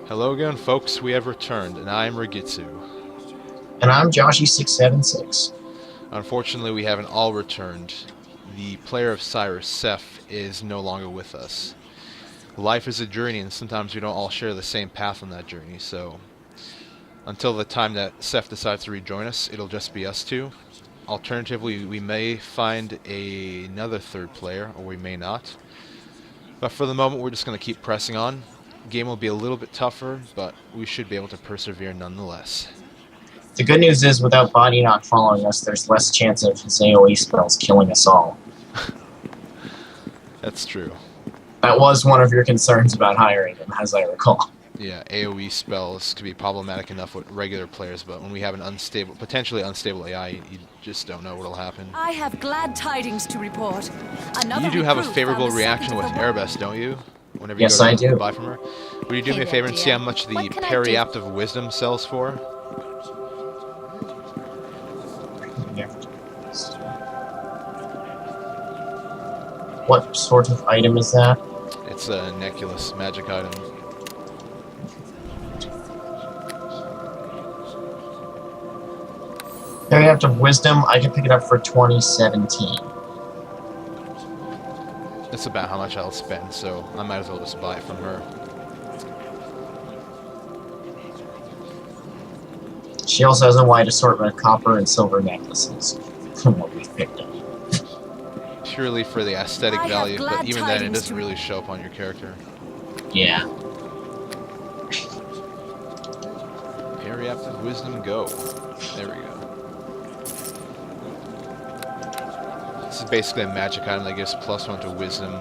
Hello again, folks. We have returned, and I am Ragitsu. And I'm Joshy676. Unfortunately, we haven't all returned. The player of Cyrus, Seth, is no longer with us. Life is a journey, and sometimes we don't all share the same path on that journey, so until the time that Seth decides to rejoin us, it'll just be us two. Alternatively, we may find another third player, or we may not. But for the moment, we're just going to keep pressing on. Game will be a little bit tougher, but we should be able to persevere nonetheless. The good news is, without Body Knock following us, there's less chance of his AoE spells killing us all. That's true. That was one of your concerns about hiring him, as I recall. Yeah, AoE spells could be problematic enough with regular players, but when we have an potentially unstable AI, you just don't know what'll happen. I have glad tidings to report. You do have a favorable reaction with Erebus, don't you? Whenever you Yes, go I to do. buy from her. Would you do me a favor and see how much the Periaptive Wisdom sells for? What sort of item is that? It's a Neculus magic item. Periaptive Wisdom, I can pick it up for 2017. That's about how much I'll spend, so I might as well just buy it from her. She also has a wide assortment of copper and silver necklaces, from what we've picked up. Purely for the aesthetic value, but even then it doesn't really show up on your character. Yeah. Periaptive Wisdom, go. There we go. This is basically a magic item that gives +1 to Wisdom,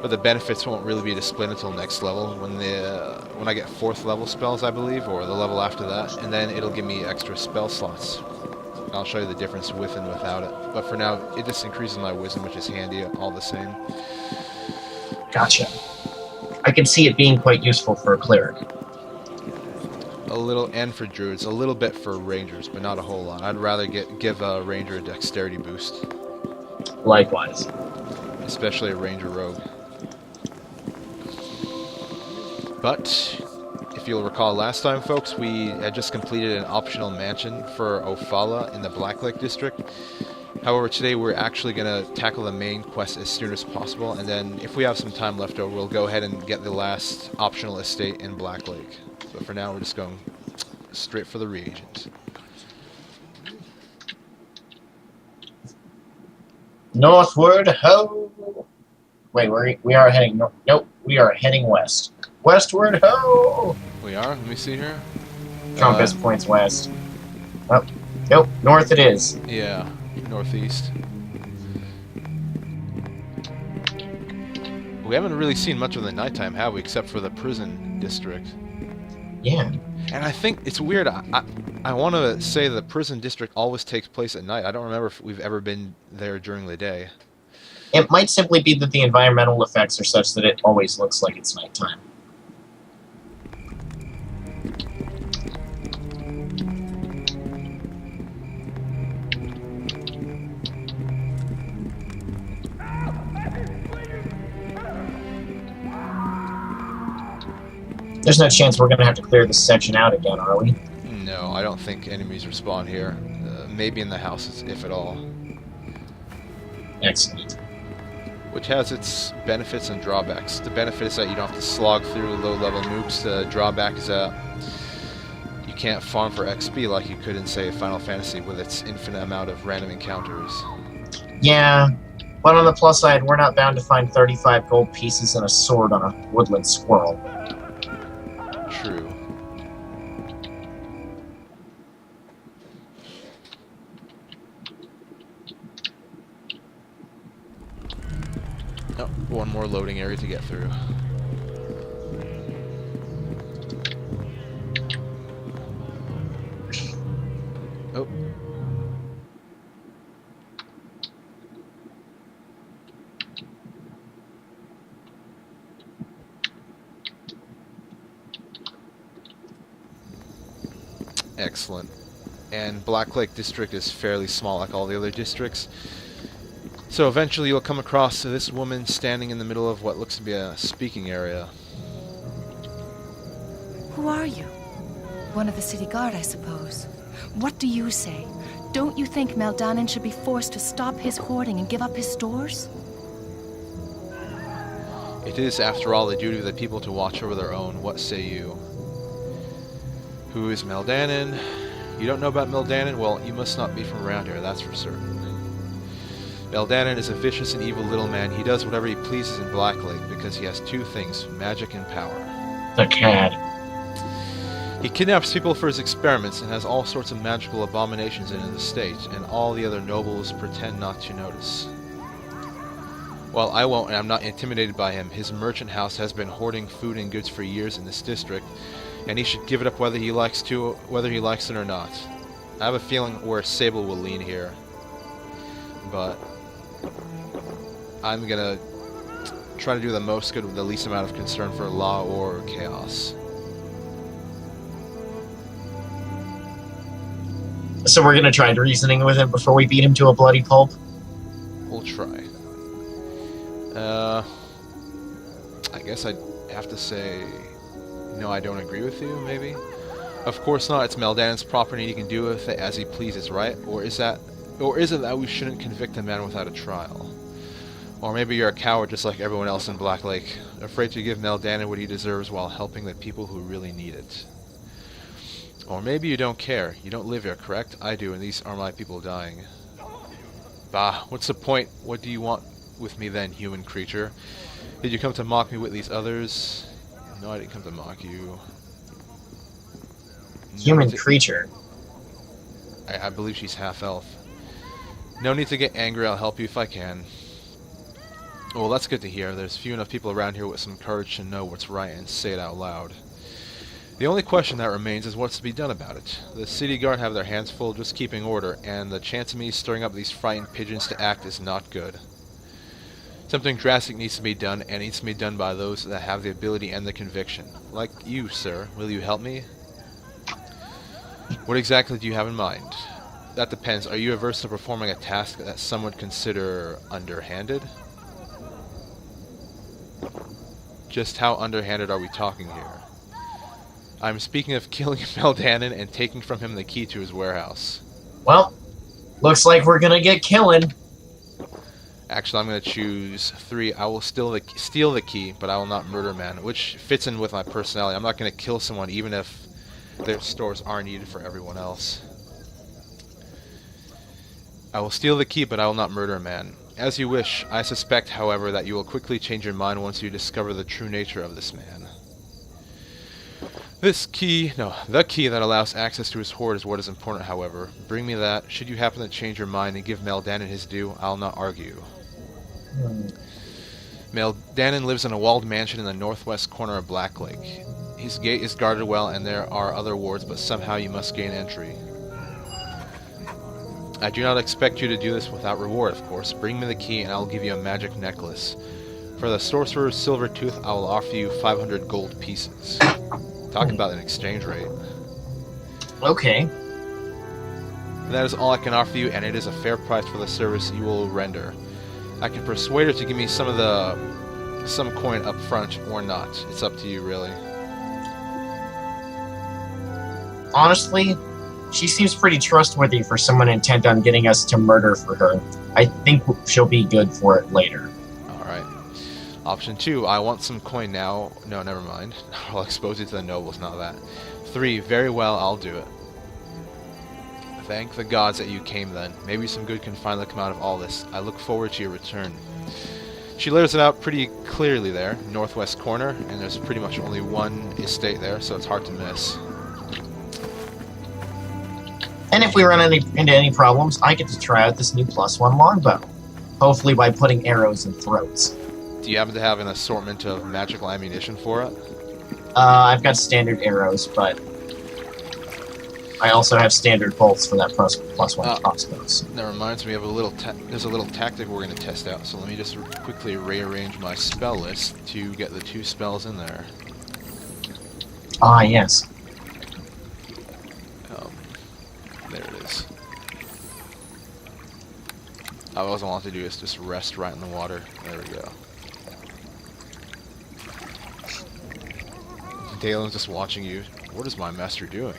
but the benefits won't really be displayed until next level, when I get 4th level spells, I believe, or the level after that, and then it'll give me extra spell slots. I'll show you the difference with and without it, but for now, it just increases my Wisdom, which is handy all the same. Gotcha. I can see it being quite useful for a cleric. A little, and for druids, a little bit for rangers, but not a whole lot. I'd rather give a ranger a dexterity boost. Likewise. Especially a ranger rogue. But if you'll recall last time, folks, we had just completed an optional mansion for Ofala in the Blacklake district. However, today we're actually going to tackle the main quest as soon as possible, and then if we have some time left over, we'll go ahead and get the last optional estate in Blacklake. But for now, we're just going straight for the reagent. Northward, ho! Wait, we are heading north. Nope, we are heading west. Westward, ho! We are? Let me see here. Compass points west. Oh, nope, north it is. Yeah, northeast. We haven't really seen much of the nighttime, have we? Except for the prison district. Yeah. And I think it's weird. I want to say the prison district always takes place at night. I don't remember if we've ever been there during the day. It might simply be that the environmental effects are such that it always looks like it's nighttime. There's no chance we're going to have to clear this section out again, are we? No, I don't think enemies respawn here. Maybe in the houses, if at all. Excellent. Which has its benefits and drawbacks. The benefit is that you don't have to slog through low-level nukes. The drawback is that you can't farm for XP like you could in, say, Final Fantasy with its infinite amount of random encounters. Yeah, but on the plus side, we're not bound to find 35 gold pieces and a sword on a woodland squirrel. True. Oh, one more loading area to get through. Oh. Excellent. And Blacklake district is fairly small like all the other districts. So eventually you'll come across this woman standing in the middle of what looks to be a speaking area. Who are you? One of the city guard, I suppose. What do you say? Don't you think Meldanen should be forced to stop his hoarding and give up his stores? It is, after all, the duty of the people to watch over their own. What say you? Who is Meldanen? You don't know about Meldanen? Well, you must not be from around here, that's for certain. Meldanen is a vicious and evil little man. He does whatever he pleases in Blacklake because he has two things, magic and power. The cad. He kidnaps people for his experiments and has all sorts of magical abominations in his estate, and all the other nobles pretend not to notice. Well, I won't, and I'm not intimidated by him. His merchant house has been hoarding food and goods for years in this district, and he should give it up whether he likes it or not. I have a feeling where Sabel will lean here, but I'm gonna try to do the most good with the least amount of concern for law or chaos. So we're gonna try reasoning with him before we beat him to a bloody pulp? We'll try. I guess I'd have to say, no, I don't agree with you, maybe? Of course not, it's Meldanen's property and he can do with it as he pleases, right? Or is it that we shouldn't convict a man without a trial? Or maybe you're a coward just like everyone else in Blacklake, afraid to give Meldanen what he deserves while helping the people who really need it. Or maybe you don't care. You don't live here, correct? I do, and these are my people dying. Bah, what's the point? What do you want with me then, human creature? Did you come to mock me with these others? No, I didn't come to mock you. Human creature? I believe she's half-elf. No need to get angry, I'll help you if I can. Well, that's good to hear. There's few enough people around here with some courage to know what's right and say it out loud. The only question that remains is what's to be done about it. The city guard have their hands full just keeping order, and the chance of me stirring up these frightened pigeons to act is not good. Something drastic needs to be done, and needs to be done by those that have the ability and the conviction. Like you, sir. Will you help me? What exactly do you have in mind? That depends. Are you averse to performing a task that some would consider underhanded? Just how underhanded are we talking here? I'm speaking of killing Meldanen and taking from him the key to his warehouse. Well, looks like we're gonna get killing. Actually, I'm going to choose 3. I will steal the key, but I will not murder man, which fits in with my personality. I'm not going to kill someone even if their stores are needed for everyone else. I will steal the key, but I will not murder a man. As you wish. I suspect, however, that you will quickly change your mind once you discover the true nature of this man. The key that allows access to his hoard is what is important, however. Bring me that. Should you happen to change your mind and give Meldanen his due, I'll not argue. Meldanen lives in a walled mansion in the northwest corner of Blacklake. His gate is guarded well, and there are other wards, but somehow you must gain entry. I do not expect you to do this without reward, of course. Bring me the key, and I will give you a magic necklace. For the sorcerer's silver tooth, I will offer you 500 gold pieces. Talk about an exchange rate. Okay. That is all I can offer you, and it is a fair price for the service you will render. I can persuade her to give me some coin up front or not. It's up to you, really. Honestly, she seems pretty trustworthy for someone intent on getting us to murder for her. I think she'll be good for it later. Alright. Option 2, I want some coin now. No, never mind. I'll expose it to the nobles, not that. 3, very well, I'll do it. Thank the gods that you came then. Maybe some good can finally come out of all this. I look forward to your return. She lays it out pretty clearly there, northwest corner, and there's pretty much only one estate there, so it's hard to miss. And if we run into any problems, I get to try out this new +1 longbow. Hopefully by putting arrows in throats. Do you happen to have an assortment of magical ammunition for it? I've got standard arrows, but I also have standard bolts for that +1 crossbows. That reminds me of there's a little tactic we're going to test out, so let me just quickly rearrange my spell list to get the 2 spells in there. Ah, yes. There it is. All I want to do is just rest right in the water. There we go. Dalen's just watching you. What is my master doing?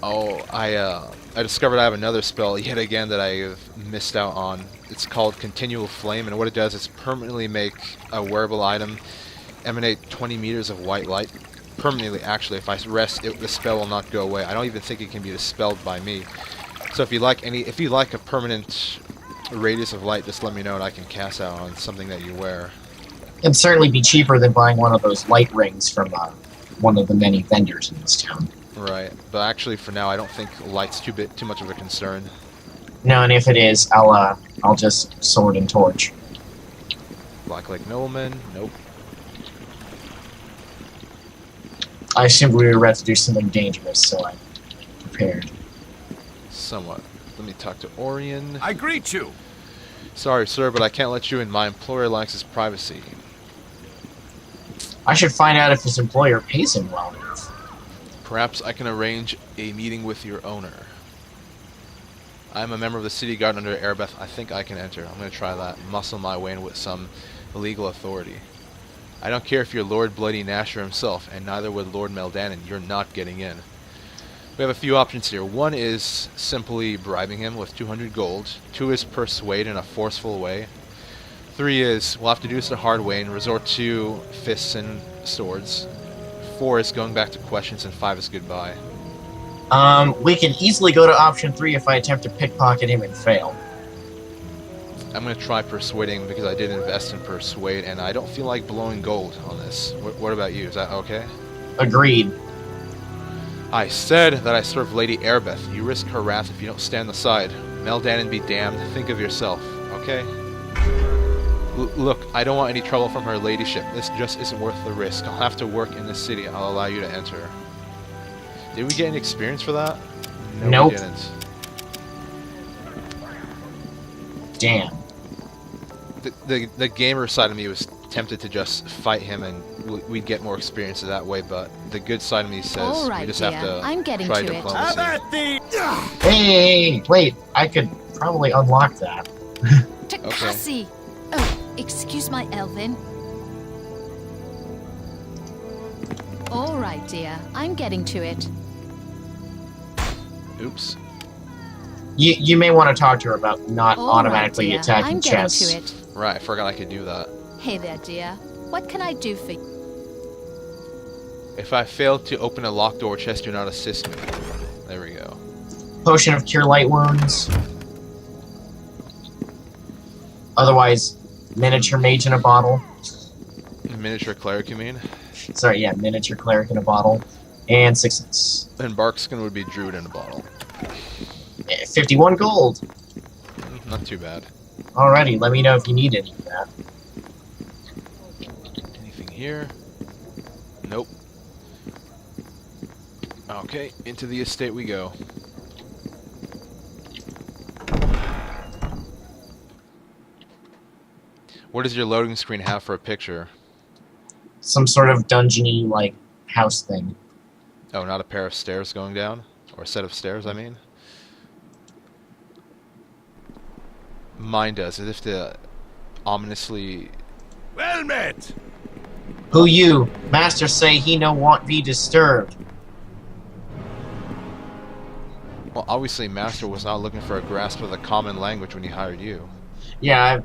Oh, I discovered I have another spell yet again that I've missed out on. It's called Continual Flame, and what it does is permanently make a wearable item emanate 20 meters of white light. Permanently, actually. If I rest, the spell will not go away. I don't even think it can be dispelled by me. So if you like a permanent radius of light, just let me know and I can cast out on something that you wear. It'd certainly be cheaper than buying one of those light rings from one of the many vendors in this town. Right, but actually for now I don't think light's too much of a concern. No, and if it is, I'll just sword and torch. Blacklake nobleman, nope. I assumed we were about to do something dangerous, so I prepared. Somewhat. Let me talk to Orion. I greet you. Sorry, sir, but I can't let you in. My employer likes his privacy. I should find out if his employer pays him well enough. Perhaps I can arrange a meeting with your owner. I'm a member of the city guard under Erebeth. I think I can enter. I'm going to try that. Muscle my way in with some legal authority. I don't care if you're Lord Bloody Nasher himself, and neither would Lord Meldanen. You're not getting in. We have a few options here. One is simply bribing him with 200 gold. 2 is persuade in a forceful way. 3 is we'll have to do this the hard way and resort to fists and swords. 4 is going back to questions, and 5 is goodbye. We can easily go to option 3 if I attempt to pickpocket him and fail. I'm going to try persuading because I did invest in persuade, and I don't feel like blowing gold on this. What about you? Is that okay? Agreed. I said that I serve Lady Erebeth. You risk her wrath if you don't stand aside. Meldanen be damned. Think of yourself, okay? Look, I don't want any trouble from her ladyship. This just isn't worth the risk. I'll have to work in the city. I'll allow you to enter. Did we get any experience for that? No, nope. We didn't. Damn. The gamer side of me was tempted to just fight him and we'd get more experience that way, but the good side of me says All right, we just dear. have to I'm getting try to it. diplomacy. Have at thee! Hey, wait, I could probably unlock that. Takasi! Oh, excuse my Elvin. All right, dear. I'm getting to it. Oops. You may want to talk to her about not All automatically right, dear. attacking I'm getting chests. to it. Right, I forgot I could do that. Hey there, dear. What can I do for you? If I fail to open a locked door chest, do not assist me. There we go. Potion of Cure Light Wounds. Otherwise, miniature mage in a bottle. Miniature cleric, you mean? Sorry, yeah, miniature cleric in a bottle. And 6. And Barkskin would be druid in a bottle. 51 gold. Not too bad. Alrighty, let me know if you need any of that. Anything here? Nope. Okay, into the estate we go. What does your loading screen have for a picture? Some sort of dungeony like house thing. Oh, not a pair of stairs going down? Or a set of stairs, I mean? Mine does, as if to ominously... Well met! Who you? Master say he no want be disturbed. Well, obviously Master was not looking for a grasp of the common language when he hired you. Yeah,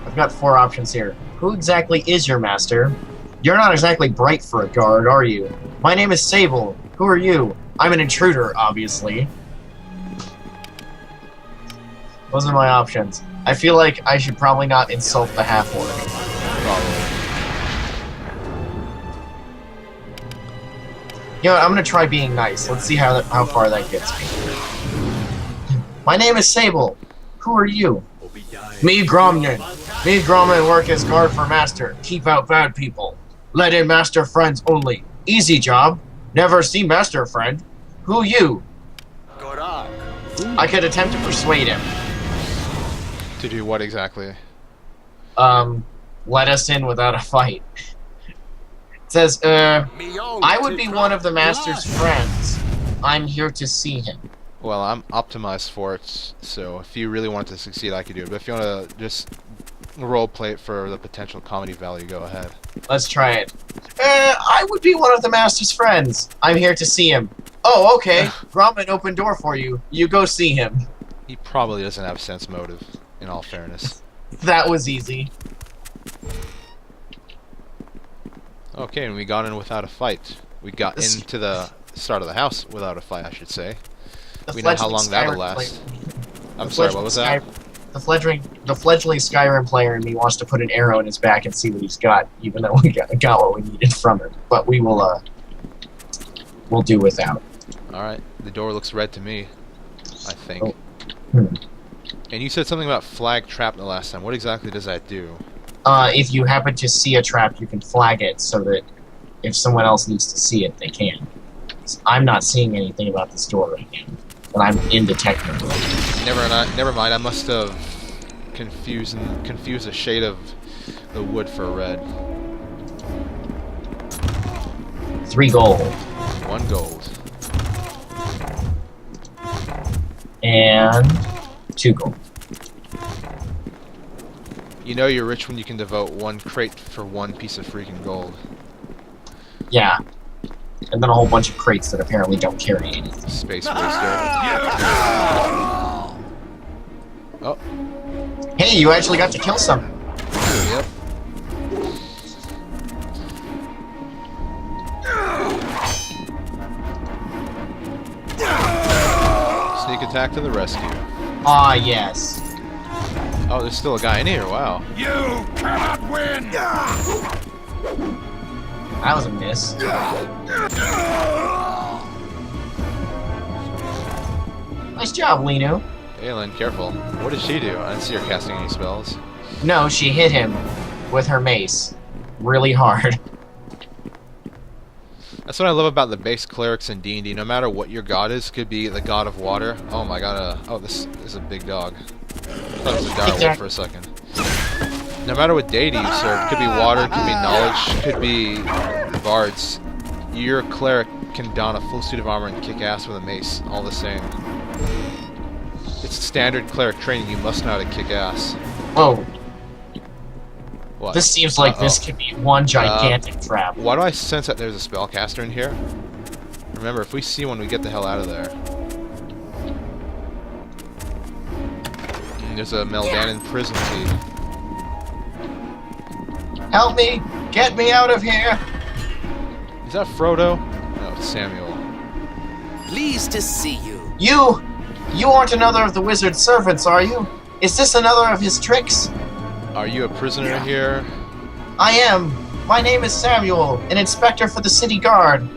I've got 4 options here. Who exactly is your master? You're not exactly bright for a guard, are you? My name is Sabel. Who are you? I'm an intruder, obviously. Those are my options. I feel like I should probably not insult the half-orc. Probably. You know what, I'm gonna try being nice. Let's see how far that gets me. My name is Sabel. Who are you? Me Gromnin. Me Gromnin work as guard for master. Keep out bad people. Let in master friends only. Easy job. Never see master friend. Who you? I could attempt to persuade him. To do what exactly? Let us in without a fight. It says, I would be one of the master's friends. I'm here to see him. Well, I'm optimized for it, so if you really want to succeed, I could do it. But if you want to just role play it for the potential comedy value. Go ahead. Let's try it. I would be one of the Master's friends. I'm here to see him. Oh, okay. Gromit opened door for you. You go see him. He probably doesn't have sense motive, in all fairness. That was easy. Okay, and we got in without a fight. We got into the start of the house without a fight, I should say. We know how long that'll last. I'm sorry, what was that? The fledgling Skyrim player in me wants to put an arrow in his back and see what he's got, even though we got what we needed from him. But we will, we'll do without. Alright, the door looks red to me, I think. Oh. Hmm. And you said something about flag trap the last time. What exactly does that do? If you happen to see a trap, you can flag it so that if someone else needs to see it, they can. I'm not seeing anything about this door right now, but I'm indetectable. Never mind. I must have confused the shade of the wood for red. 3 gold. 1 gold. And 2 gold. You know you're rich when you can devote 1 crate for 1 piece of freaking gold. Yeah. And then a whole bunch of crates that apparently don't carry anything. Space waster. Oh. Hey, you actually got to kill some. Yep. Sneak attack to the rescue. Ah, yes. Oh, there's still a guy in here. Wow. You cannot win! That was a miss. Nice job, Linu. Hey, Lynn, careful. What did she do? I didn't see her casting any spells. No, she hit him with her mace. Really hard. That's what I love about the base clerics in D&D. No matter what your god is, could be the god of water. Oh my god, oh, this is a big dog. I thought it was a direwolf for a second. No matter what deity you serve, could be water, could be knowledge, could be bards. Your cleric can don a full suit of armor and kick ass with a mace, all the same. It's standard cleric training, you must know how to kick ass. Oh. What? This seems like this could be one gigantic trap. Why do I sense that there's a spellcaster in here? Remember, if we see one, we get the hell out of there. And there's a Meldanen prison key. Help me! Get me out of here! Is that Frodo? No, it's Samuel. Pleased to see you. You aren't another of the wizard's servants, are you? Is this another of his tricks? Are you a prisoner here? I am. My name is Samuel, an inspector for the city guard.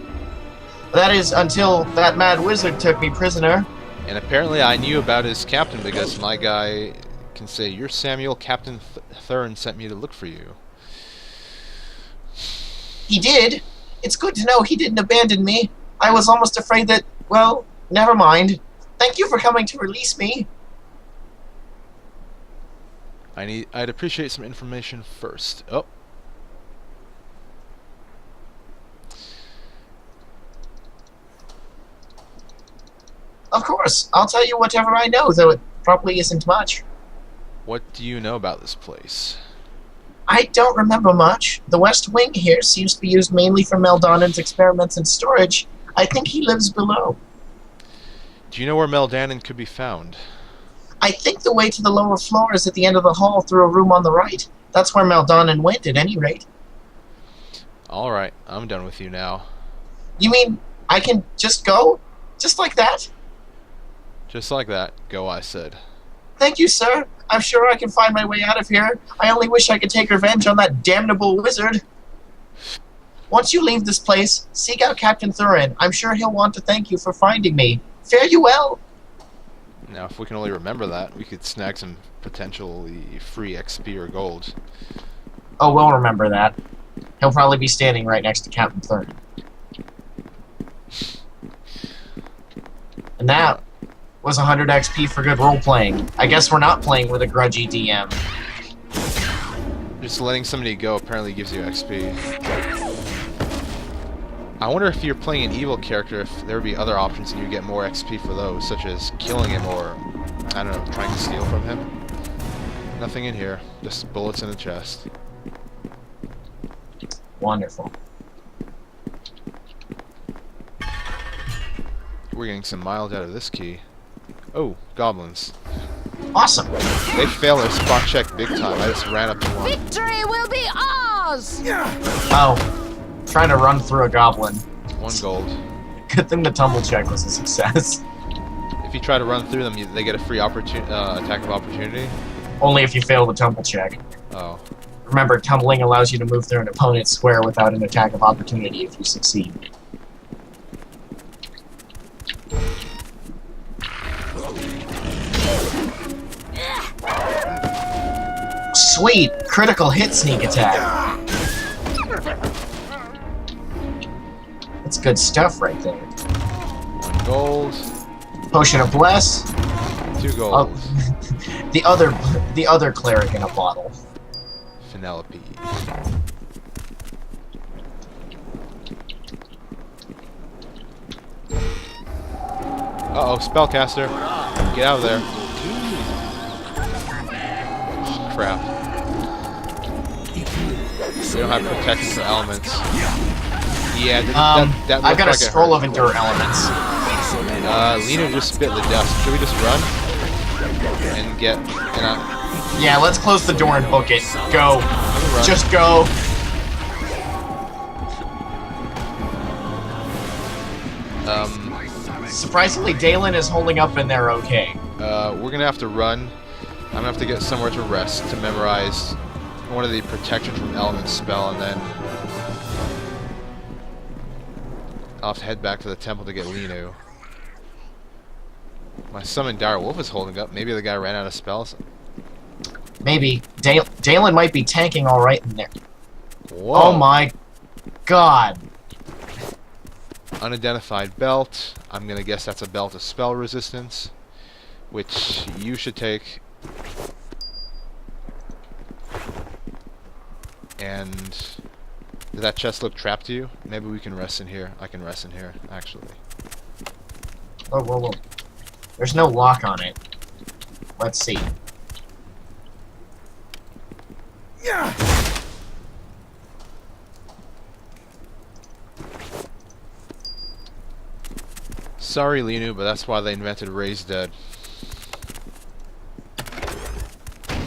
That is, until that mad wizard took me prisoner. And apparently I knew about his captain because my guy can say, "You're Samuel, Captain Thurn sent me to look for you." He did. It's good to know he didn't abandon me. I was almost afraid that, well, never mind. Thank you for coming to release me. I'd appreciate some information first. Oh. Of course. I'll tell you whatever I know, though it probably isn't much. What do you know about this place? I don't remember much. The West Wing here seems to be used mainly for Meldanen's experiments and storage. I think he lives below. Do you know where Meldanen could be found? I think the way to the lower floor is at the end of the hall through a room on the right. That's where Meldanen went, at any rate. Alright, I'm done with you now. You mean I can just go? Just like that? Just like that, go, I said. Thank you, sir. I'm sure I can find my way out of here. I only wish I could take revenge on that damnable wizard. Once you leave this place, seek out Captain Thurin. I'm sure he'll want to thank you for finding me. Fare you well. Now, if we can only remember that, we could snag some potentially free XP or gold. Oh, we'll remember that. He'll probably be standing right next to Captain Thurin. And that was 100 XP for good role-playing. I guess we're not playing with a grudgy DM. Just letting somebody go apparently gives you XP. I wonder if you're playing an evil character, if there would be other options and you get more XP for those, such as killing him or, I don't know, trying to steal from him. Nothing in here. Just bullets in the chest. Wonderful. We're getting some miles out of this key. Oh, goblins. Awesome. They fail their spot check big time. I just ran up to one. Victory will be ours! Oh, trying to run through a goblin. 1 gold. Good thing the tumble check was a success. If you try to run through them, they get a free attack of opportunity. Only if you fail the tumble check. Oh. Remember, tumbling allows you to move through an opponent's square without an attack of opportunity if you succeed. Sweet! Critical hit sneak attack! That's good stuff right there. 1 gold. Potion of Bless. 2 gold. The other cleric in a bottle. Penelope. Uh-oh, spellcaster. Get out of there. Crap. We don't have protection for elements. Yeah, that I've got like a scroll of endure elements. Lena just spit the dust. Should we just run? And get... Yeah, let's close the door and book it. Go. run. Just go. Surprisingly, Dalen is holding up in there okay. We're gonna have to run. I'm gonna have to get somewhere to rest to memorize one of the protection from elements spell, and then I'll have to head back to the temple to get Linu. My summon dire wolf is holding up. Maybe the guy ran out of spells. Maybe. Dalen might be tanking alright in there. Whoa. Oh my god. Unidentified belt. I'm gonna guess that's a belt of spell resistance, which you should take. And did that chest look trapped to you? Maybe we can rest in here. I can rest in here, actually. Whoa, whoa, whoa. There's no lock on it. Let's see. Sorry, Linu, but that's why they invented Raise Dead.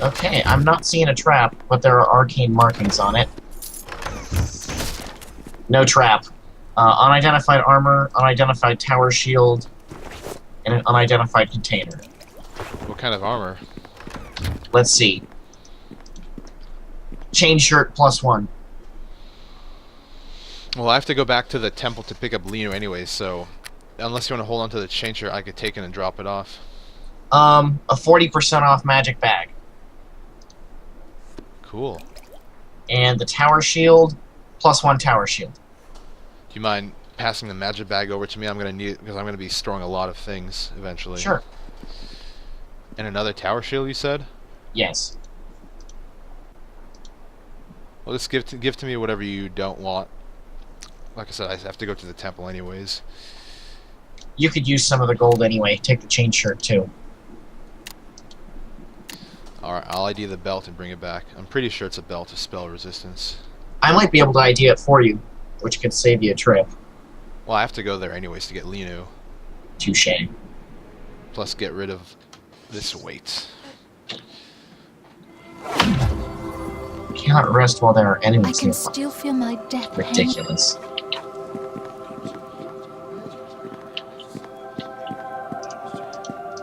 Okay, I'm not seeing a trap, but there are arcane markings on it. No trap. Unidentified armor, unidentified tower shield, and an unidentified container. What kind of armor? Let's see. Chain shirt +1. Well, I have to go back to the temple to pick up Linu anyways, so unless you want to hold on to the chain shirt, I could take it and drop it off. A 40% off magic bag. Cool. And the tower shield, +1 tower shield. Do you mind passing the magic bag over to me? I'm gonna need it because I'm gonna be storing a lot of things eventually. Sure. And another tower shield, you said? Yes. Well, just give to me whatever you don't want. Like I said, I have to go to the temple anyways. You could use some of the gold anyway. Take the chain shirt too. Alright, I'll ID the belt and bring it back. I'm pretty sure it's a belt of spell resistance. I might be able to ID it for you, which could save you a trip. Well, I have to go there anyways to get Linu. Touché. Plus get rid of this weight. Cannot rest while there are I enemies can nearby. still feel my death pang. Ridiculous.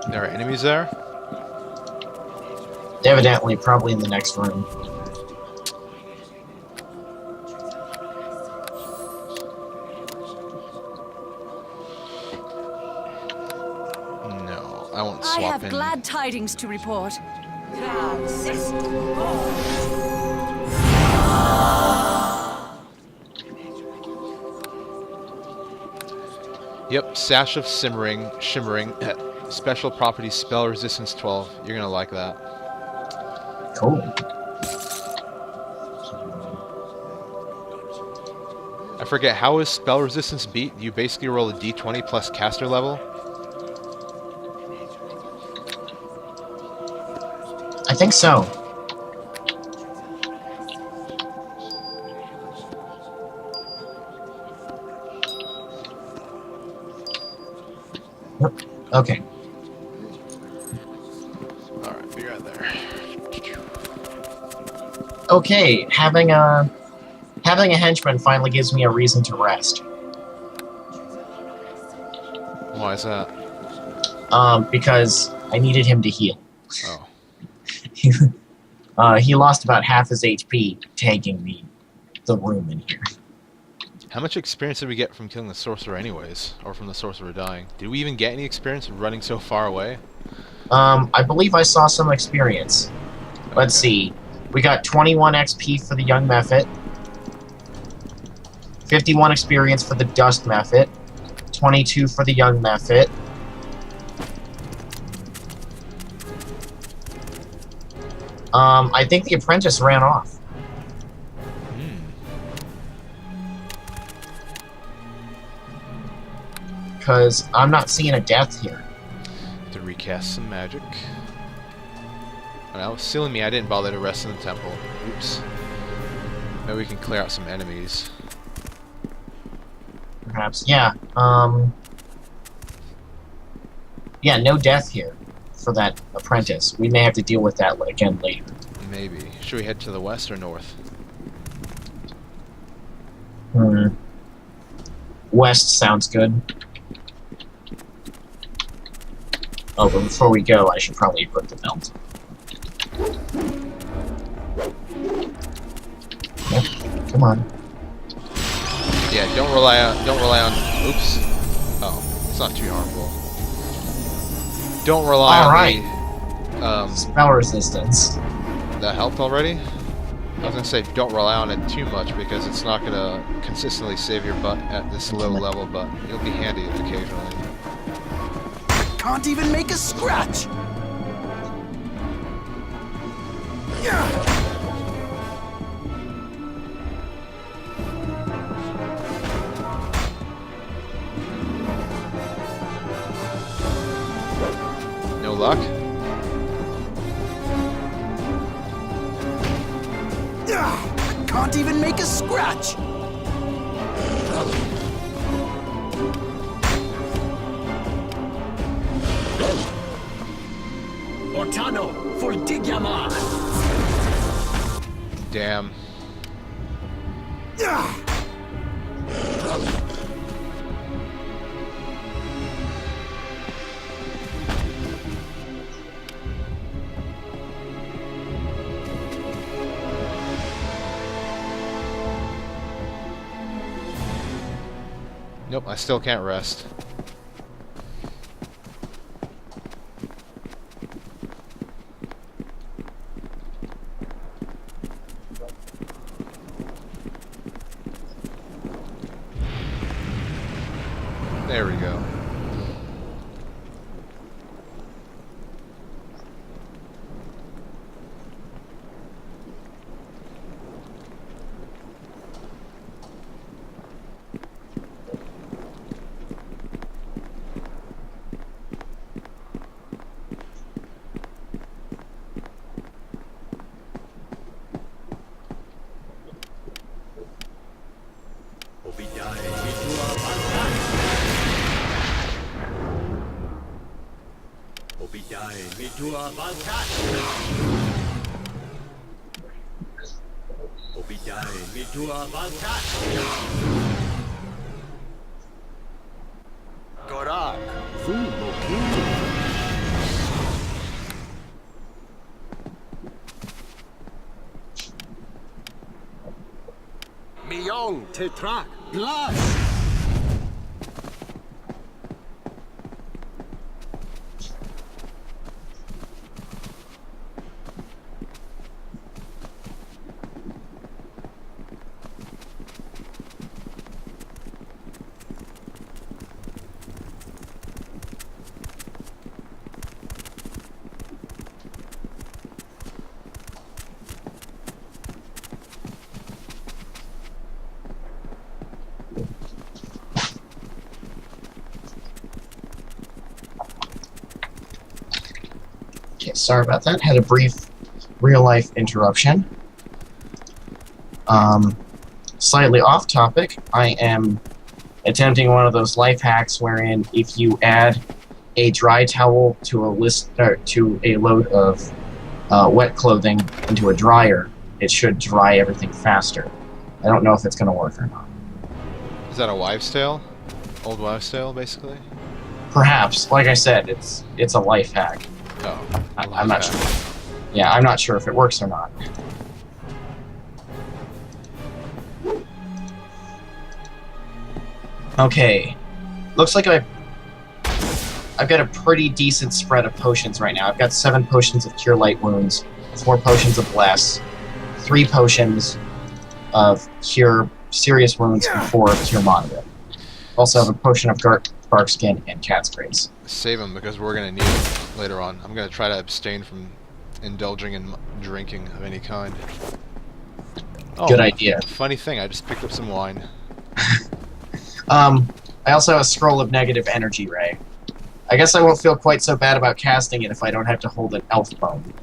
There are enemies there? Evidently, probably in the next room. No, I won't I swap have in. glad tidings to report. Yep, Sash of Shimmering, special property spell resistance 12. You're gonna like that. Cool. I forget, how is spell resistance beat? You basically roll a d20 plus caster level? I think so. Okay. Alright, be right there. Okay, having a henchman finally gives me a reason to rest. Why is that? Because I needed him to heal. Oh. He lost about half his HP tanking the room in here. How much experience did we get from killing the sorcerer anyways? Or from the sorcerer dying? Did we even get any experience running so far away? I believe I saw some experience. Let's see. We got 21 XP for the young Mephit. 51 experience for the dust Mephit. 22 for the young Mephit. I think the apprentice ran off. Because I'm not seeing a death here. To recast some magic. Well, silly me, I didn't bother to rest in the temple. Oops. Maybe we can clear out some enemies. Perhaps, yeah. Yeah, no death here for that apprentice. We may have to deal with that again later. Maybe. Should we head to the west or north? West sounds good. Oh, but before we go, I should probably equip the belt. Yep, come on. Yeah, don't rely on. Oops. Oh, it's not too harmful. Don't rely on the. Spell resistance. That helped already. I was gonna say don't rely on it too much because it's not gonna consistently save your butt at this low level, but it'll be handy occasionally. Can't even make a scratch. No luck? Can't even make a scratch. Ortano, Fultigiamar. Damn. Nope, I still can't rest. There we go. Gorak, Miyong Tetrak, Blush. Okay, sorry about that. Had a brief real-life interruption. Slightly off topic, I am attempting one of those life hacks wherein if you add a dry towel to a load of wet clothing into a dryer, it should dry everything faster. I don't know if it's going to work or not. Is that a wives' tale? Old wives' tale, basically? Perhaps. Like I said, it's a life hack. Oh, I'm not sure. Yeah, I'm not sure if it works or not. Okay. Looks like I've got a pretty decent spread of potions right now. I've got 7 potions of Cure Light Wounds, 4 potions of Bless, 3 potions of Cure Serious Wounds, and 4 of Cure Moderate. Also have a potion of Bark Skin and Cat's Grace. Save them because we're going to need it later on. I'm going to try to abstain from indulging in drinking of any kind. Oh, Good idea. Funny thing, I just picked up some wine. I also have a Scroll of Negative Energy Ray. I guess I won't feel quite so bad about casting it if I don't have to hold an elf bone.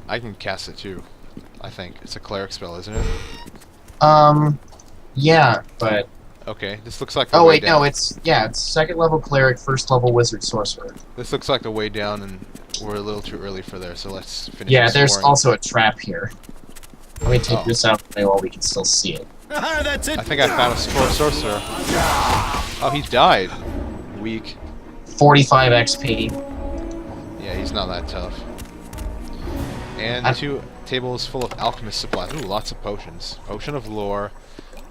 I can cast it too, I think. It's a cleric spell, isn't it? Yeah, but... Okay, this looks like the Oh way wait, down. no, it's 2nd level Cleric, 1st level Wizard Sorcerer. This looks like the way down, and we're a little too early for there, so let's finish Yeah, this there's scoring. also a trap here. Let me take Oh. this out of the way while we can still see it. That's it. I think I found a sorcerer. Oh, he died. Weak. 45 XP. Yeah, he's not that tough. And 2 tables full of alchemist supplies. Ooh, lots of potions. Potion of lore,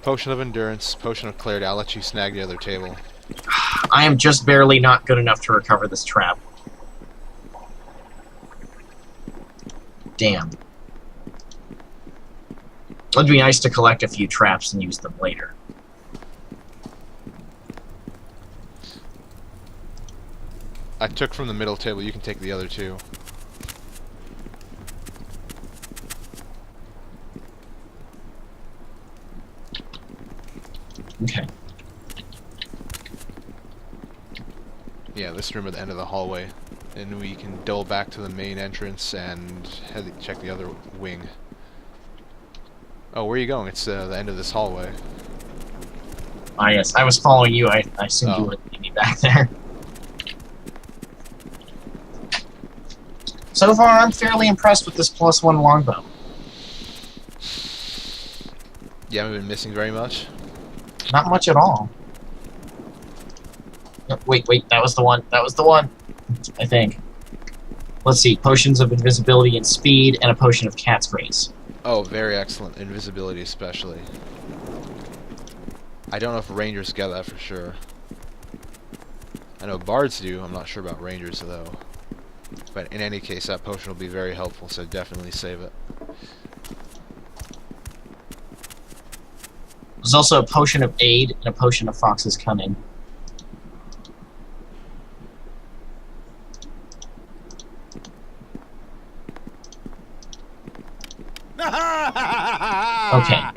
potion of endurance, potion of clarity. I'll let you snag the other table. I am just barely not good enough to recover this trap. Damn. It would be nice to collect a few traps and use them later. I took from the middle table. You can take the other 2. Okay. Yeah, this room at the end of the hallway. And we can double back to the main entrance and check the other wing. Oh, where are you going? It's the end of this hallway. Ah, yes. I was following you. I assumed you would leave me back there. So far, I'm fairly impressed with this +1 longbow. You haven't been missing very much? Not much at all. No, wait, that was the one. That was the one. I think. Let's see. Potions of invisibility and speed, and a potion of Cat's Grace. Oh, very excellent. Invisibility especially. I don't know if rangers get that for sure. I know bards do. I'm not sure about rangers though. But in any case, that potion will be very helpful, so definitely save it. There's also a potion of aid and a potion of Fox's Cunning. Okay.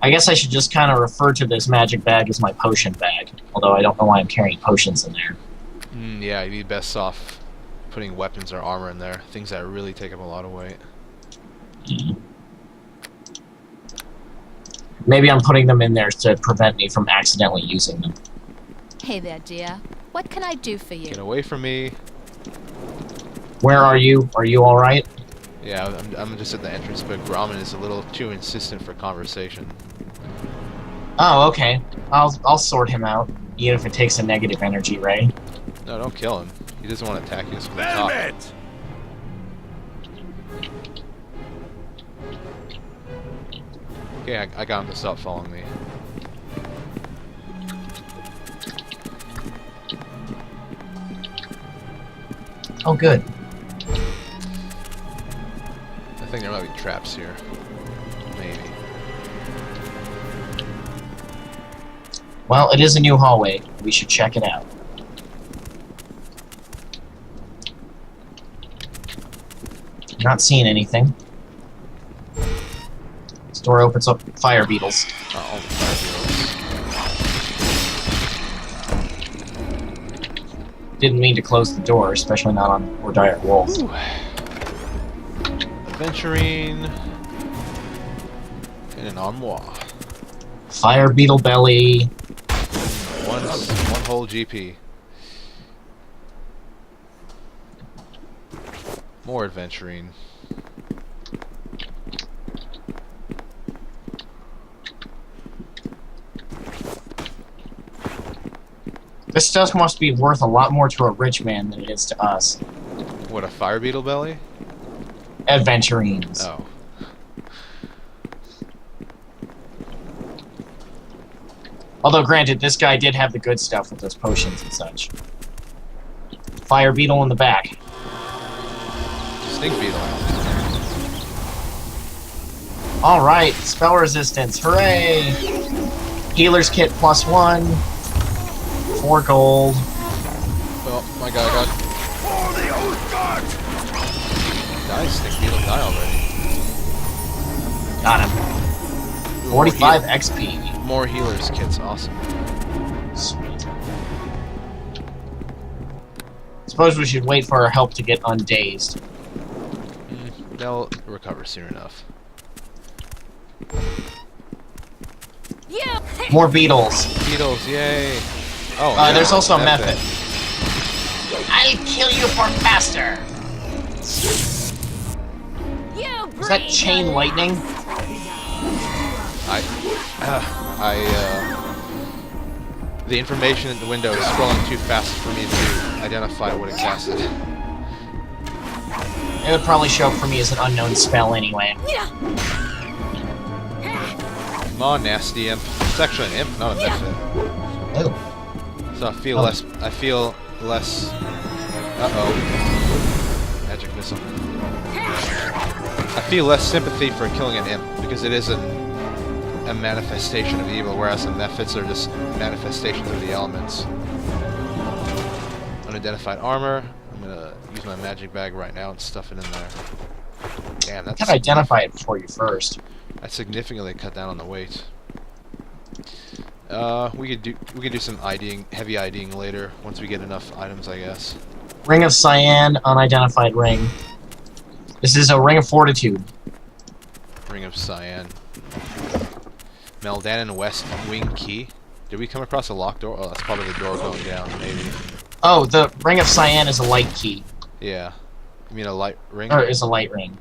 I guess I should just kind of refer to this magic bag as my potion bag, although I don't know why I'm carrying potions in there. Yeah, you'd be best off putting weapons or armor in there. Things that really take up a lot of weight. Maybe I'm putting them in there to prevent me from accidentally using them. Hey there, dear. What can I do for you? Get away from me. Where are you? Are you alright? Yeah, I'm just at the entrance, but Grommen is a little too insistent for conversation. Oh, okay. I'll sort him out, even if it takes a negative energy ray. No, don't kill him. He doesn't want to attack you from the top. Hermit! Okay, I got him to stop following me. Oh, good. I think there might be traps here. Maybe. Well, it is a new hallway. We should check it out. Not seeing anything. This door opens up fire beetles. Oh, Didn't mean to close the door, especially not on Ordire Wolf. Adventuring in an armoire. Fire beetle belly. Nice. One whole GP. More adventuring. This stuff must be worth a lot more to a rich man than it is to us. What, a fire beetle belly? Adventurines. Oh. Although, granted, this guy did have the good stuff with those potions and such. Fire beetle in the back. Stink beetle. Alright, spell resistance. Hooray! Healer's kit +1. 4 gold. Oh my god, god. Nice, stink beetle die already. Got him. 45 XP. More healer's kits, awesome. Sweet. Suppose we should wait for our help to get undazed. They'll recover soon enough. You. More beetles. Beetles, yay! Oh, yeah, there's also a method. method. I'll kill you for faster. You. Is that chain lightning? The information in the window is scrolling too fast for me to identify what it casted. It would probably show up for me as an unknown spell anyway. Come on, nasty imp. It's actually an imp, not a method. Oh. So I feel less. Uh-oh. Magic missile. I feel less sympathy for killing an imp because it is a manifestation of evil, whereas the methods are just manifestations of the elements. Unidentified armor. I'm gonna use my magic bag right now and stuff it in there. Damn, I can identify it for you first. that significantly cut down on the weight. We could do some IDing, heavy IDing later once we get enough items, I guess. Ring of Cyan, unidentified ring. This is a ring of fortitude. Ring of Cyan. Meldanen West Wing Key. Did we come across a locked door? Oh, that's probably the door going down, maybe. Oh, the ring of Cyan is a light key. Yeah. You mean a light ring? Or is a light ring.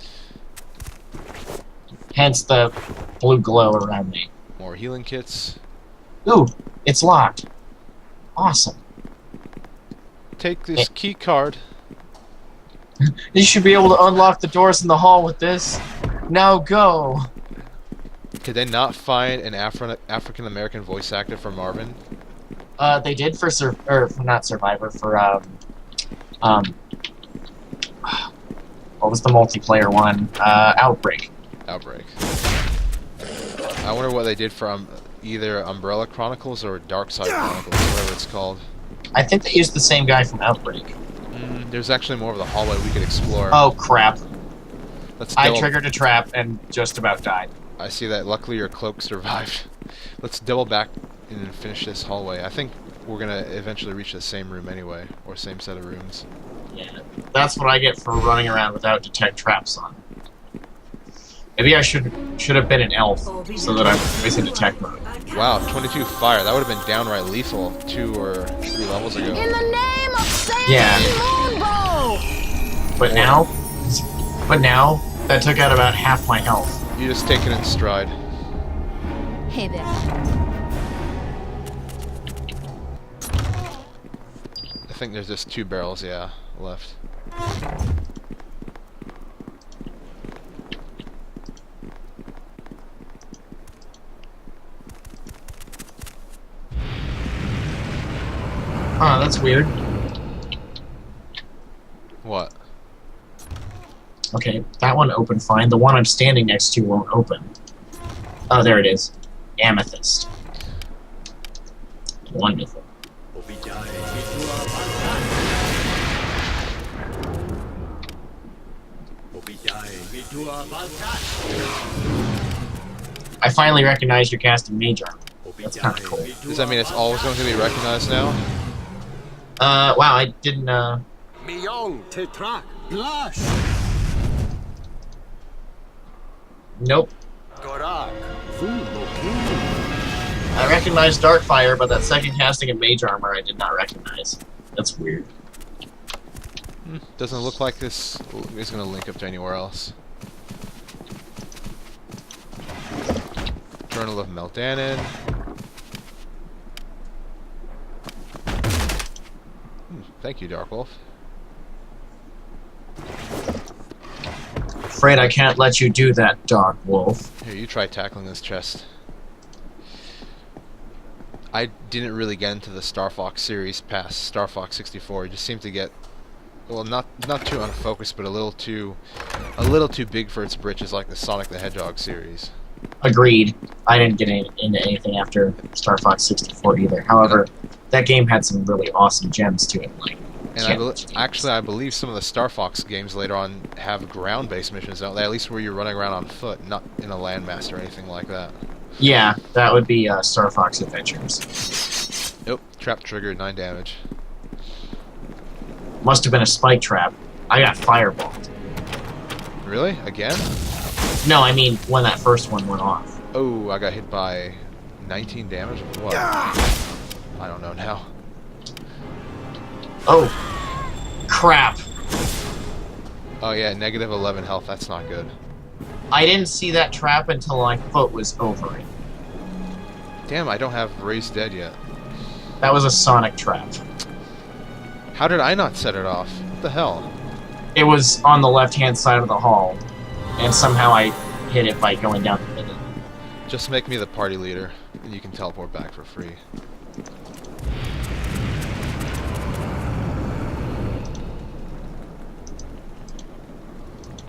Hence the blue glow around me. More healing kits. Ooh, it's locked. Awesome. Take this key card. You should be able to unlock the doors in the hall with this. Now go. Could they not find an African American voice actor for Marvin? They did for not Survivor, for what was the multiplayer one? Outbreak. Outbreak. I wonder what they did for either Umbrella Chronicles or Dark Side Chronicles, whatever it's called. I think they used the same guy from Outbreak. There's actually more of the hallway we could explore. Oh crap. I Let's triggered a trap and just about died. I see that. Luckily, your cloak survived. Let's double back and finish this hallway. I think we're gonna eventually reach the same room anyway, or same set of rooms. Yeah, that's what I get for running around without detect traps on. Maybe I should have been an elf so that I'm always in detect mode. Wow, 22 fire. That would have been downright lethal 2 or 3 levels ago. In the name of Satan Yeah. Moonbow! But now, that took out about half my health. You just take it in stride. Hey there. I think there's just 2 barrels, yeah, left. Huh, that's weird. What? Okay, that one opened fine. The one I'm standing next to won't open. Oh, there it is. Amethyst. Wonderful. I finally recognized you're casting Mage Armor. That's kind of cool. Does that mean it's always going to be recognized now? Wow, I didn't, Miyong Tetrak Blush. Nope. Gorak. I recognized Darkfire, but that second casting of Mage Armor I did not recognize. That's weird. Doesn't look like this is going to link up to anywhere else. Journal of Meldanen. Thank you, Dark Wolf. Afraid I can't let you do that, Dark Wolf. Here, you try tackling this chest. I didn't really get into the Star Fox series past Star Fox 64. It just seemed to get, well, not too unfocused, but a little too big for its britches, like the Sonic the Hedgehog series. Agreed. I didn't get into anything after Star Fox 64 either. However, that game had some really awesome gems to it, like. And I believe some of the Star Fox games later on have ground-based missions out there, at least where you're running around on foot, not in a landmass or anything like that. Yeah, that would be Star Fox Adventures. Nope, trap triggered, 9 damage. Must have been a spike trap. I got fireballed. Really? Again? No, I mean when that first one went off. Oh, I got hit by 19 damage? What? I don't know now. Oh, crap. Oh yeah, negative 11 health, that's not good. I didn't see that trap until my foot was over it. Damn, I don't have Raised Dead yet. That was a Sonic trap. How did I not set it off? What the hell? It was on the left-hand side of the hall, and somehow I hit it by going down the middle. Just make me the party leader, and you can teleport back for free.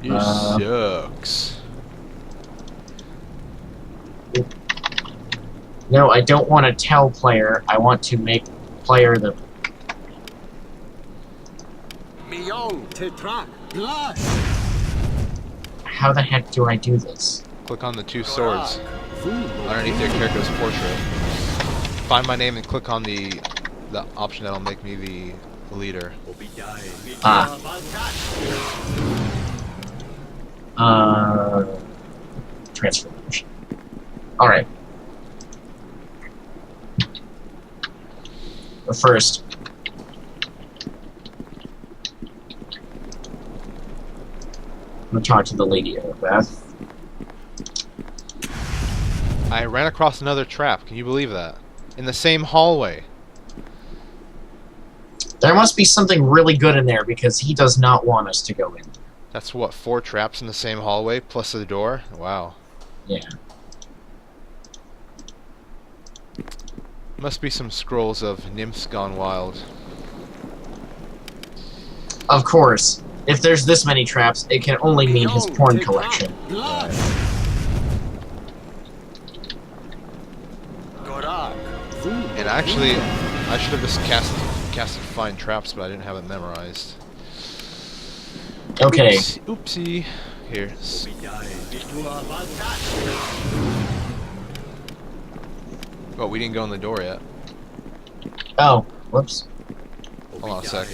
You sucks. No, I don't want to tell player. I want to make player the... How the heck do I do this? Click on the 2 swords underneath your character's portrait. Find my name and click on the option that'll make me the leader. Transformation. Alright. But first, I'm gonna talk to the lady Beth. I ran across another trap, can you believe that? In the same hallway. There must be something really good in there because he does not want us to go in. That's what, 4 traps in the same hallway, plus the door? Wow. Yeah. Must be some scrolls of nymphs gone wild. Of course. If there's this many traps, it can only mean his porn collection. And actually, I should have just casted Find Traps, but I didn't have it memorized. Okay. Oops, oopsie. Here. Oh, we didn't go in the door yet. Oh, whoops. Hold on a sec.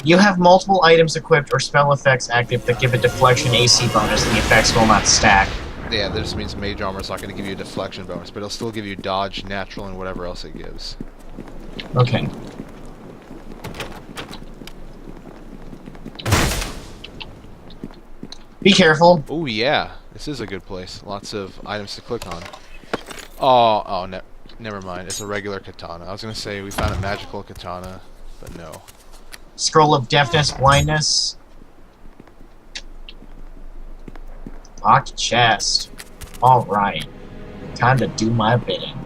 You have multiple items equipped or spell effects active that give a deflection AC bonus, and the effects will not stack. Yeah, that just means Mage Armor is not going to give you a deflection bonus, but it'll still give you dodge, natural, and whatever else it gives. Okay. Be careful. Oh yeah, this is a good place. Lots of items to click on. Never mind. It's a regular katana. I was going to say we found a magical katana, but no. Scroll of deafness, blindness. Locked chest. Alright. Time to do my bidding.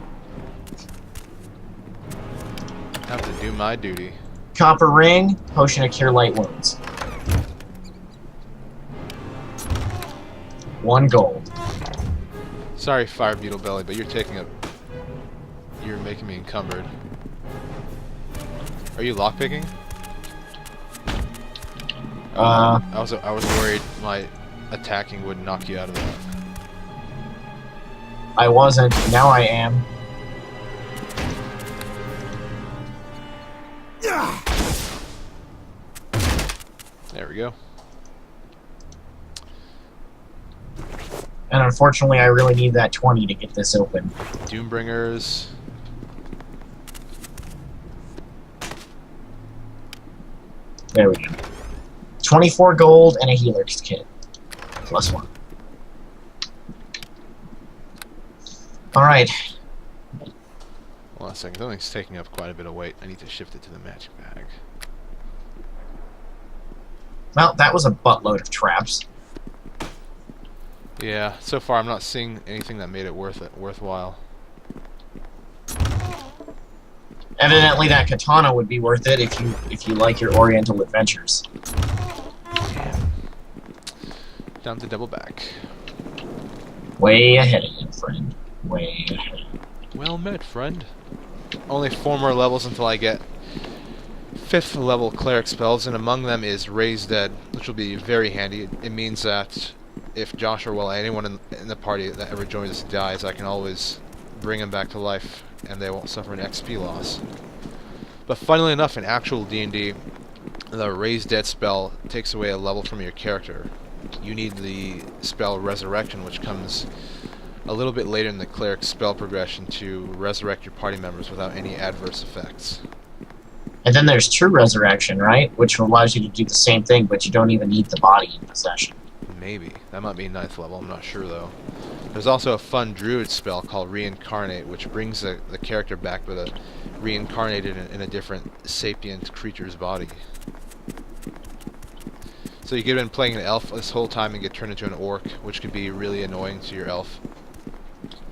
Time to do my duty. Copper ring, potion of cure light wounds. 1 gold. Sorry, Fire Beetle Belly, but you're making me encumbered. Are you lockpicking? I was worried my attacking would knock you out of that. I wasn't. Now I am. There we go. And unfortunately, I really need that 20 to get this open. Doombringers. There we go. 24 gold and a healer's kit. +1. Alright. Hold on a second. Something's taking up quite a bit of weight. I need to shift it to the magic bag. Well, that was a buttload of traps. Yeah, so far I'm not seeing anything that made it worthwhile. Evidently, that katana would be worth it if you like your Oriental adventures. Down to double back. Way ahead of you, friend. Way ahead. Well met, friend. Only 4 more levels until I get 5th level cleric spells, and among them is Raise Dead, which will be very handy. It means that if Josh or well anyone in the party that ever joins us dies, I can always bring him back to life, and they won't suffer an XP loss. But funnily enough, in actual D&D, the Raise Dead spell takes away a level from your character. You need the spell Resurrection, which comes a little bit later in the cleric spell progression to resurrect your party members without any adverse effects. And then there's True Resurrection, right? Which allows you to do the same thing, but you don't even need the body in possession. Maybe. That might be 9th level, I'm not sure though. There's also a fun druid spell called Reincarnate, which brings the character back but reincarnated in a different sapient creature's body. So you could have been playing an elf this whole time and get turned into an orc, which could be really annoying to your elf.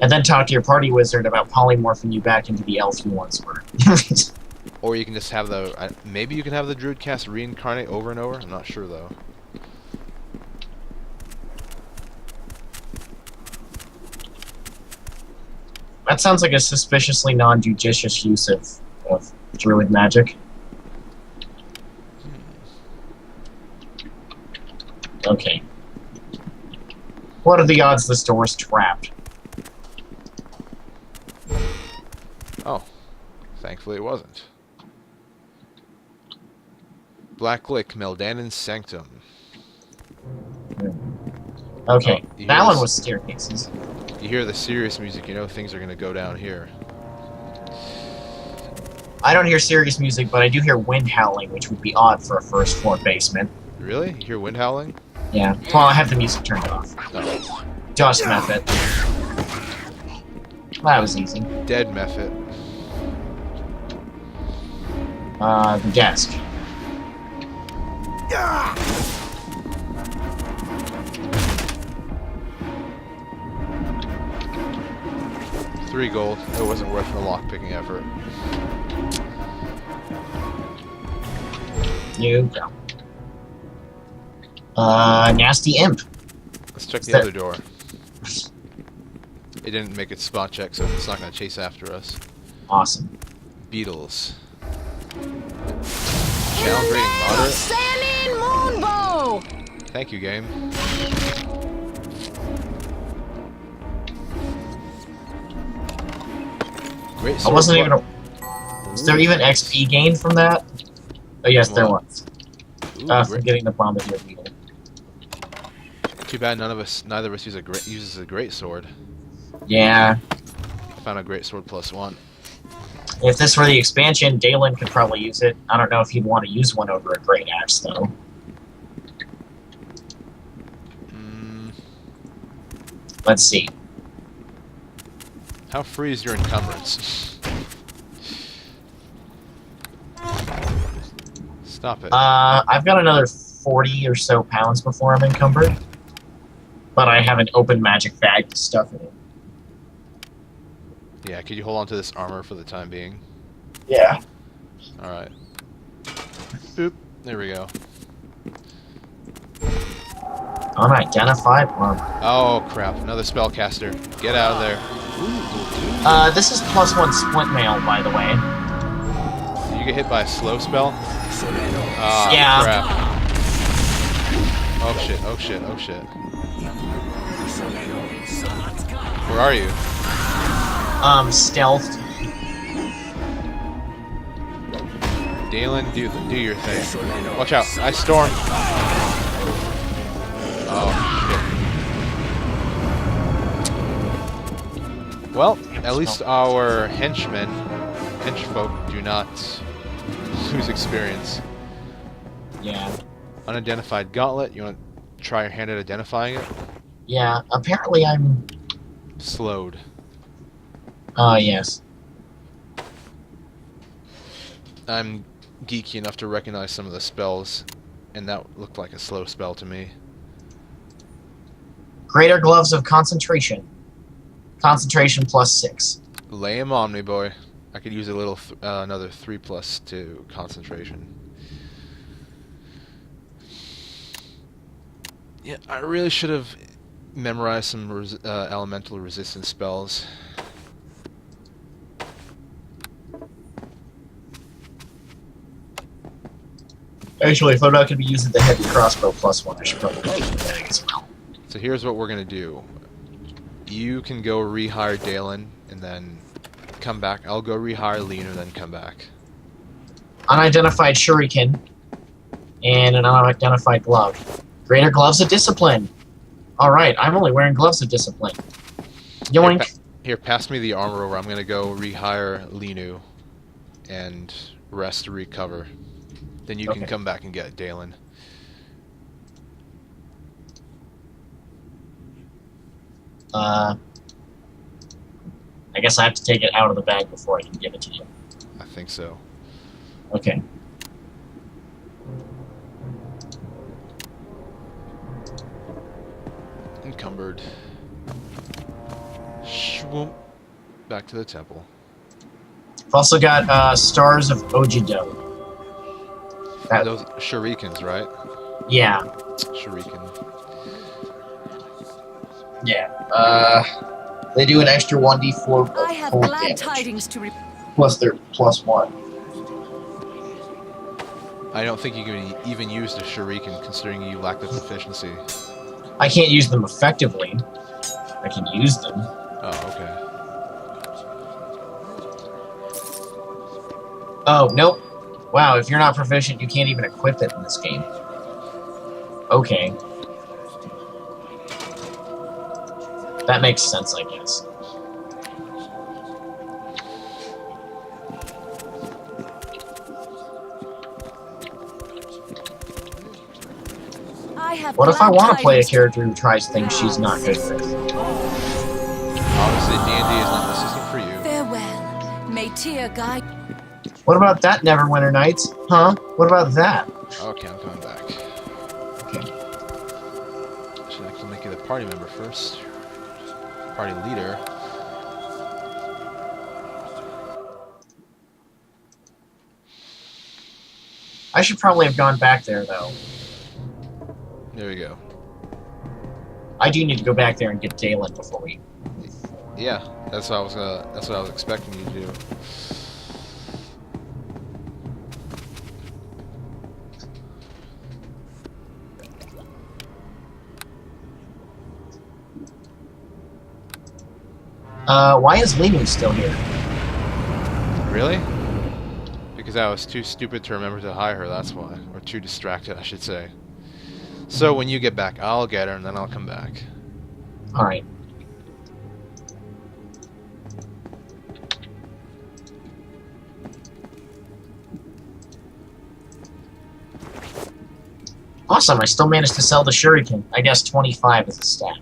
And then talk to your party wizard about polymorphing you back into the elf you once were. Or you can just have maybe you can have the druid cast Reincarnate over and over? I'm not sure though. That sounds like a suspiciously non-judicious use of druid magic. Okay. What are the odds this door's trapped? Oh. Thankfully it wasn't. Blacklake, Meldanen Sanctum. Okay. Oh, That one was staircases. You hear the serious music, you know things are going to go down here. I don't hear serious music, but I do hear wind howling, which would be odd for a first floor basement. Really? You hear wind howling? Yeah. Well, I have the music turned off. No. Just method. That was easy. Dead method. The desk. $3 gold. It wasn't worth the lockpicking effort. You go. Nasty imp. Let's check the other door. It didn't make its spot check, so it's not going to chase after us. Awesome. Beetles. Challenge rating moderate. Sailing Moonbow! Thank you, game. Great I sword wasn't plus- even. Was there even XP gained from that? Oh yes, there was. Ooh, From great. getting the bombardier beetle. Too bad neither of us uses a great sword. Yeah. I found a great sword +1. If this were the expansion, Dalen could probably use it. I don't know if he'd want to use one over a great axe, though. Let's see. How free is your encumbrance? Stop it. I've got another 40 or so pounds before I'm encumbered. But I have an open magic bag to stuff it in. Yeah, could you hold on to this armor for the time being? Yeah. Alright. Boop. There we go. Unidentified armor. Oh crap, another spellcaster. Get out of there. This is +1 splint mail, by the way. Did you get hit by a slow spell? Ah, Yeah. crap. Oh shit, oh shit, oh shit. Where are you? Stealthed. Dalen, do your thing. Watch out, I storm. Oh Well, at least our henchfolk do not lose experience. Yeah. Unidentified gauntlet. You want to try your hand at identifying it? Yeah, apparently I'm... Slowed. Yes. I'm geeky enough to recognize some of the spells, and that looked like a slow spell to me. Greater Gloves of Concentration. Concentration +6. Lay him on me, boy. I could use a little, another 3+ to concentration. Yeah, I really should have memorized some elemental resistance spells. Actually, if I'm not going to be using the heavy crossbow +1, I should probably do that as well. So here's what we're gonna do. You can go rehire Dalen, and then come back. I'll go rehire Lean, and then come back. Unidentified Shuriken. And an unidentified glove. Greater Gloves of Discipline. Alright, I'm only wearing Gloves of Discipline. Yoink. Here, pass me the armor over. I'm gonna go rehire Linu, and rest to recover. Then you can come back and get Dalen. I guess I have to take it out of the bag before I can give it to you. I think so. Okay. Encumbered. Shwoomp. Back to the temple. I've also got Stars of Ojido. Those shurikens, right? Yeah. Shuriken. Yeah. They do an extra 1d4 of I have cold glad damage. tidings to Plus their +1. I don't think you can even use the shuriken, considering you lack the proficiency. I can't use them effectively. I can use them. Oh, okay. Oh, nope. Wow, if you're not proficient, you can't even equip it in this game. Okay. That makes sense, I guess. What if I want to play a character who tries things she's not good with? Obviously, D&D is not the system for you. Farewell. May Tyr guide. What about that, Neverwinter Nights? Huh? What about that? Okay, I'm coming back. Okay. Should actually make you the party member first. Party leader. I should probably have gone back there, though. There we go. I do need to go back there and get Dalen before we... Yeah, that's what I was that's what I was expecting you to do. Why is Limu still here? Really? Because I was too stupid to remember to hire her, that's why. Or too distracted, I should say. So when you get back, I'll get her, and then I'll come back. Alright. Awesome, I still managed to sell the Shuriken. I guess 25 is a stack.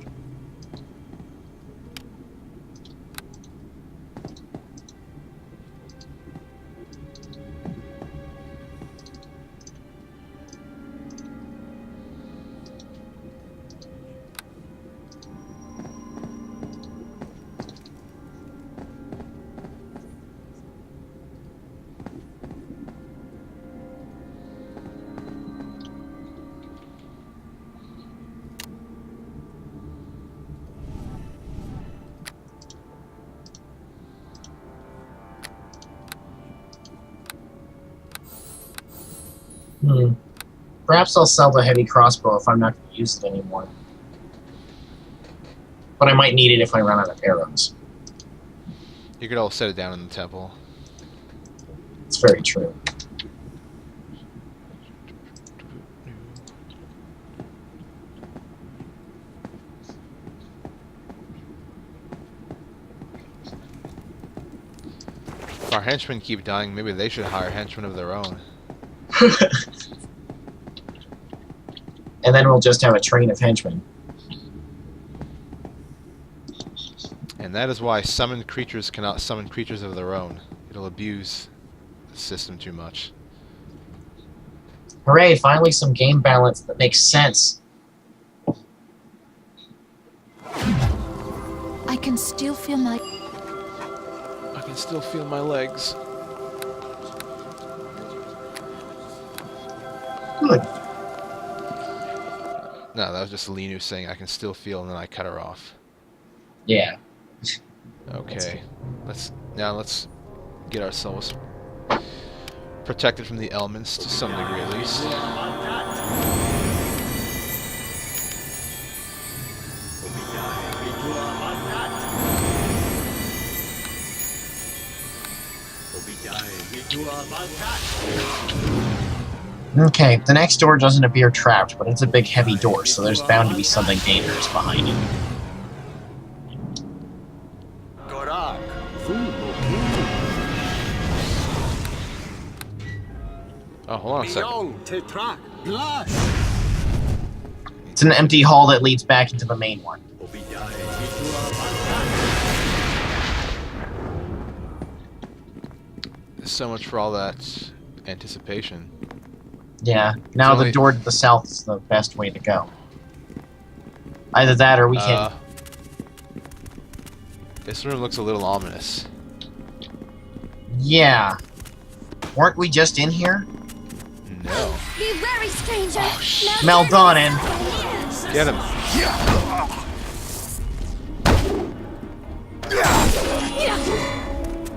Perhaps I'll sell the heavy crossbow if I'm not going to use it anymore. But I might need it if I run out of arrows. You could all set it down in the temple. It's very true. henchmen keep dying, maybe they should hire henchmen of their own. And then we'll just have a train of henchmen. And that is why summoned creatures cannot summon creatures of their own. It'll abuse the system too much. Hooray, finally some game balance that makes sense. I can still feel my... I can still feel my legs. Good. No, that was just Linu saying I can still feel, and then I cut her off. Yeah. Okay. Let's get ourselves protected from the elements to some degree at least. Okay, the next door doesn't appear trapped, but it's a big heavy door, so there's bound to be something dangerous behind it. Oh, hold on a second. It's an empty hall that leads back into the main one. So much for all that anticipation. Yeah, now only- the door to the south is the best way to go. Either that or we can... This room looks a little ominous. Yeah. Weren't we just in here? No. Be wary, stranger. Oh, shit. Meldanen! Get him.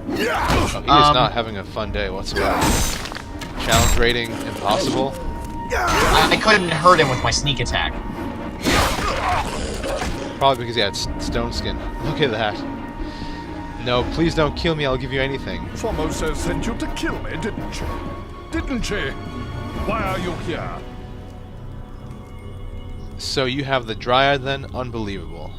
Oh, he is not having a fun day whatsoever. Challenge rating impossible. I couldn't hurt him with my sneak attack. Probably because he had stone skin. Look at that. No, please don't kill me. I'll give you anything. Formosa sent you to kill me, didn't she? Didn't she? Why are you here? So you have the Dryad then? Unbelievable.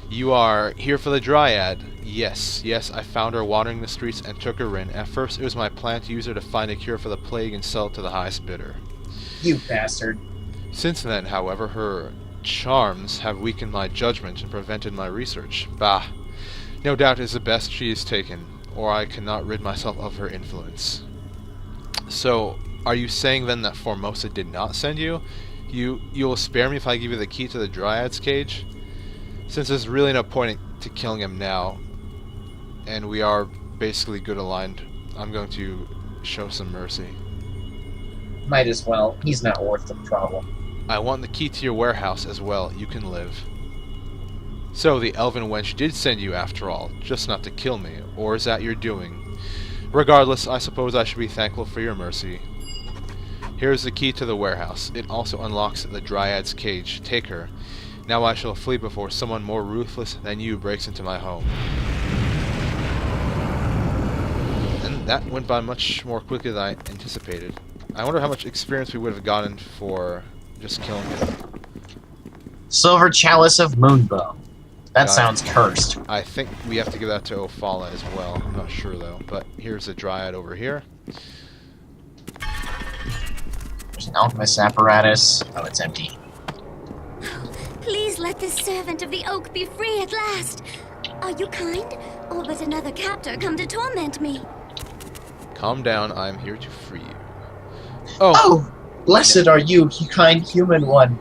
You are here for the Dryad. Yes, I found her wandering the streets and took her in. At first it was my plan to use her to find a cure for the plague and sell it to the highest bidder. You bastard. Since then, however, her charms have weakened my judgment and prevented my research. Bah. No doubt it is the best she has taken, or I cannot rid myself of her influence. So, are you saying then that Formosa did not send you? You will spare me if I give you the key to the Dryad's cage? Since there's really no point to killing him now, and we are basically good aligned, I'm going to show some mercy. Might as well. He's not worth the problem. I want the key to your warehouse as well. You can live. So the elven wench did send you after all, just not to kill me, or is that your doing? Regardless, I suppose I should be thankful for your mercy. Here is the key to the warehouse. It also unlocks the Dryad's cage. Take her. Now I shall flee before someone more ruthless than you breaks into my home. And that went by much more quickly than I anticipated. I wonder how much experience we would have gotten for just killing him. Silver Chalice of Moonbow. That Got it. sounds cursed. I think we have to give that to Ophala as well. I'm not sure though. But here's the Dryad over here. There's an alchemist apparatus. Oh, it's empty. Please let this servant of the oak be free at last. Are you kind? Or but another captor come to torment me? Calm down, I'm here to free you. Oh, blessed are you, kind human one.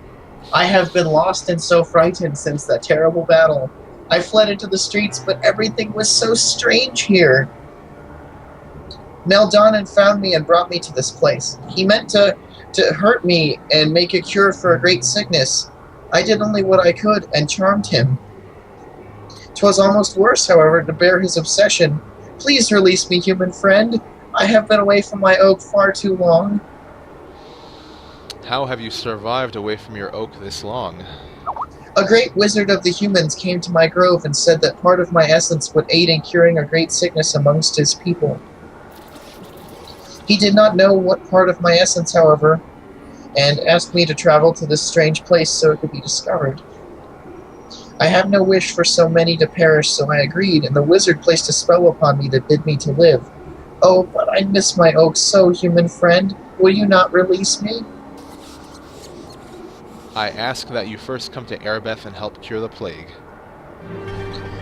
I have been lost and so frightened since that terrible battle. I fled into the streets, but everything was so strange here. Meldanen found me and brought me to this place. He meant to hurt me and make a cure for a great sickness. I did only what I could and charmed him. 'Twas almost worse, however, to bear his obsession. Please release me, human friend. I have been away from my oak far too long. How have you survived away from your oak this long? A great wizard of the humans came to my grove and said that part of my essence would aid in curing a great sickness amongst his people. He did not know what part of my essence, however, and asked me to travel to this strange place so it could be discovered. I have no wish for so many to perish, so I agreed, and the wizard placed a spell upon me that bid me to live. Oh, but I miss my oak so, human friend. Will you not release me? I ask that you first come to Erebeth and help cure the plague.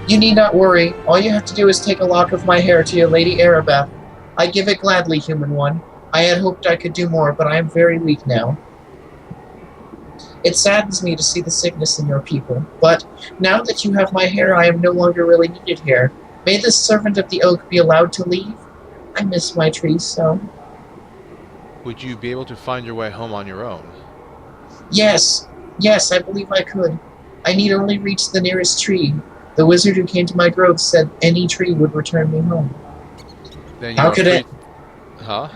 You need not worry. All you have to do is take a lock of my hair to your Lady Erebeth. I give it gladly, human one. I had hoped I could do more, but I am very weak now. It saddens me to see the sickness in your people, but now that you have my hair, I am no longer really needed here. May this servant of the oak be allowed to leave? I miss my trees so. Would you be able to find your way home on your own? Yes, I believe I could. I need only reach the nearest tree. The wizard who came to my grove said any tree would return me home. Then How could it? Huh?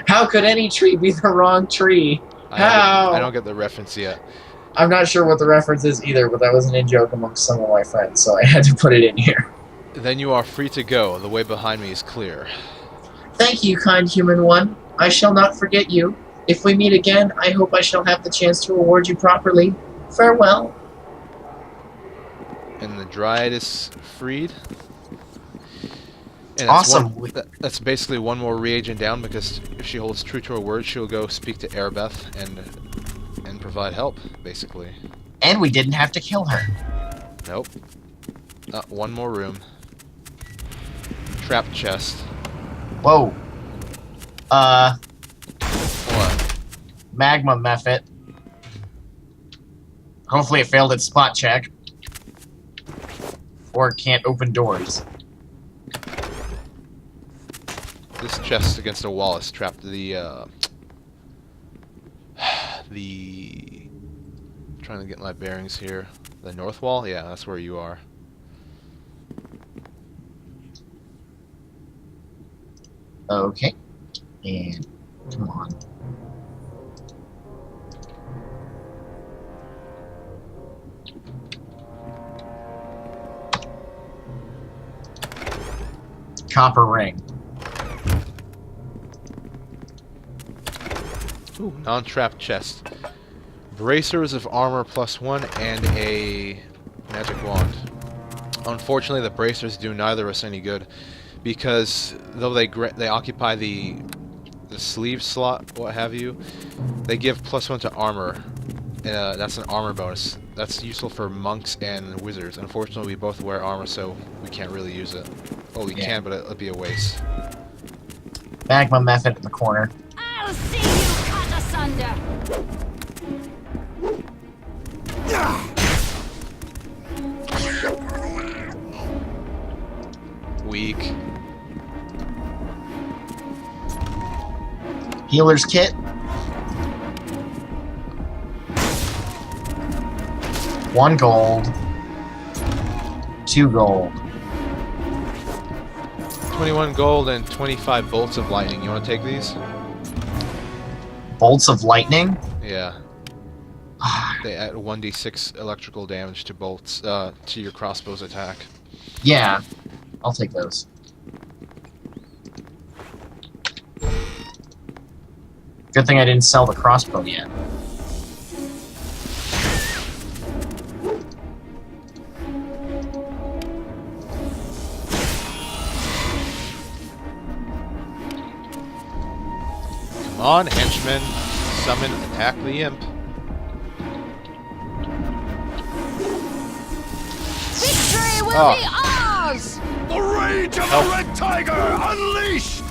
How could any tree be the wrong tree? How? I don't get the reference yet. I'm not sure what the reference is either, but that was an in-joke amongst some of my friends, so I had to put it in here. Then you are free to go. The way behind me is clear. Thank you, kind human one. I shall not forget you. If we meet again, I hope I shall have the chance to reward you properly. Farewell. And the Dryad is freed. And Awesome. That's basically one more reagent down, because if she holds true to her word, she'll go speak to Erebeth and provide help, basically. And we didn't have to kill her. Nope. One more room. Trap chest. Whoa. What? Magma method. Hopefully it failed its spot check. Or it can't open doors. This chest against a wall is trapped. Trying to get my bearings here. The north wall? Yeah, that's where you are. Okay. And come on. Copper ring. Ooh, non-trap chest. Bracers of armor +1 and a magic wand. Unfortunately, the bracers do neither of us any good, because though they occupy the sleeve slot, what have you, they give +1 to armor. That's an armor bonus. That's useful for monks and wizards. Unfortunately, we both wear armor, so we can't really use it. Well, we can, but it'll be a waste. Magma method in the corner. I'll see you cut asunder. Weak. Healer's kit. One gold. 2 gold. 21 gold and 25 bolts of lightning. You want to take these? Bolts of lightning? Yeah. They add 1d6 electrical damage to bolts, to your crossbow's attack. Yeah. I'll take those. Good thing I didn't sell the crossbow yet. Come on, henchmen. Summon, attack the imp. Victory will be ours! The rage of the Red Tiger unleashed!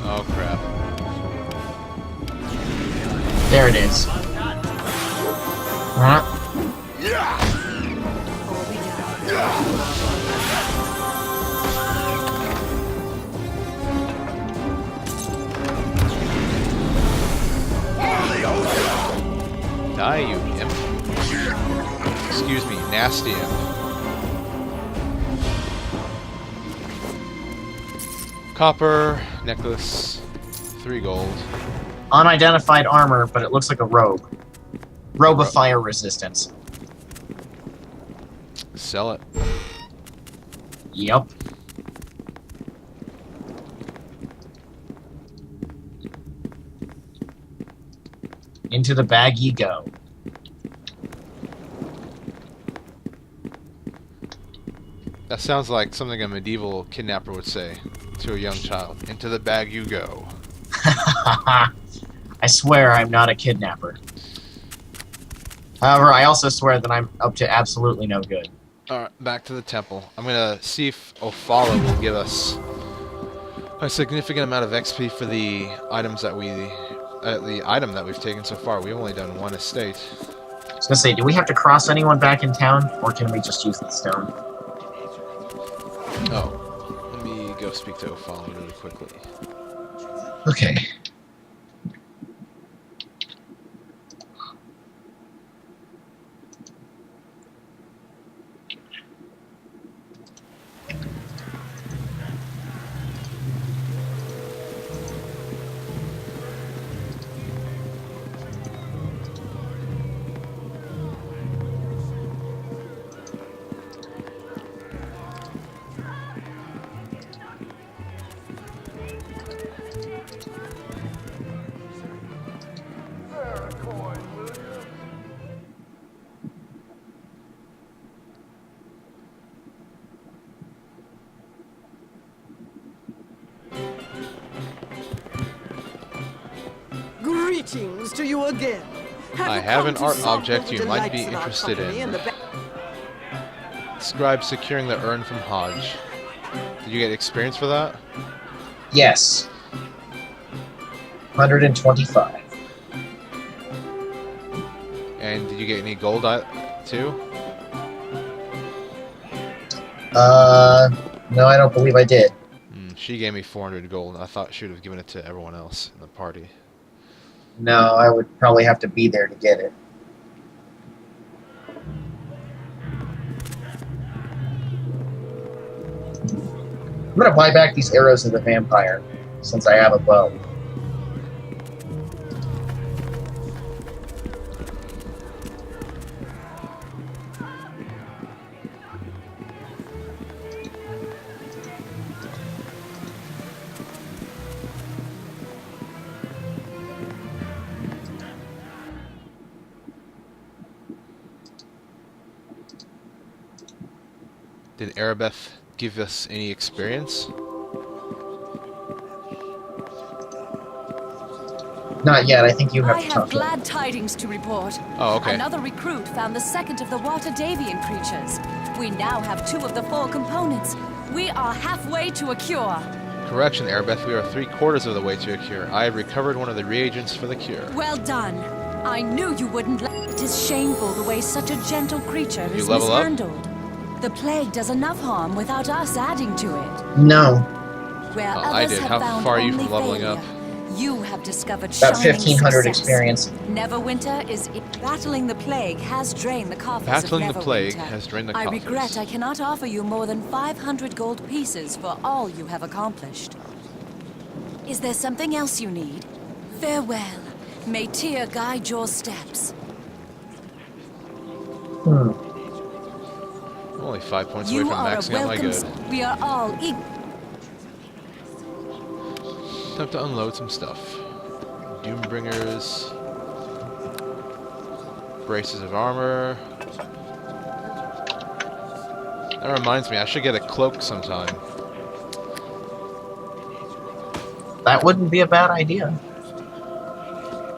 Oh crap. There it is. Die, you imp. Excuse me, nasty imp. Copper, necklace, 3 gold. Unidentified armor, but it looks like a robe. Robe of fire resistance. Sell it. Yep. Into the bag ye go. That sounds like something a medieval kidnapper would say to a young child. Into the bag you go. I swear I'm not a kidnapper. However, I also swear that I'm up to absolutely no good. Alright, back to the temple. I'm gonna see if Ofala will give us a significant amount of XP for the items that the item that we've taken so far. We've only done one estate. I was gonna say, do we have to cross anyone back in town, or can we just use the stone? Oh, let me go speak to Ofala really quickly. Okay. Greetings to you again. I you have come an to art sample object the you might be delights of our interested company in. and the Describe securing the urn from Hodge. Did you get experience for that? Yes. 125. And did you get any gold too? No, I don't believe I did. She gave me 400 gold. I thought she would have given it to everyone else in the party. No, I would probably have to be there to get it. I'm gonna buy back these arrows of the vampire, since I have a bow. Did Arabeth give us any experience? Not yet, I think you have I to have talk to him. glad tidings to report. Oh, okay. Another recruit found the second of the water Davian creatures. We now have 2 of the 4 components. We are halfway to a cure. Correction, Arabeth, we are 3/4 of the way to a cure. I have recovered one of the reagents for the cure. Well done. I knew you wouldn't let it. Is shameful the way such a gentle creature You is level up? mishandled. The plague does enough harm without us adding to it. No, Where Oh, others I did. have How found far are you only from leveling failure, up? you have discovered about shining 1,500 success. experience. Neverwinter is battling the plague has drained the coffers Battling of the plague Neverwinter. has drained the I coffers. regret I cannot offer you more than 500 gold pieces for all you have accomplished. Is there something else you need? Farewell. May Tyr guide your steps. Hmm. I'm only 5 points away You from are a maxing out my welcome. good. We are all eager. Time to unload some stuff. Doombringers. Braces of armor. That reminds me, I should get a cloak sometime. That wouldn't be a bad idea.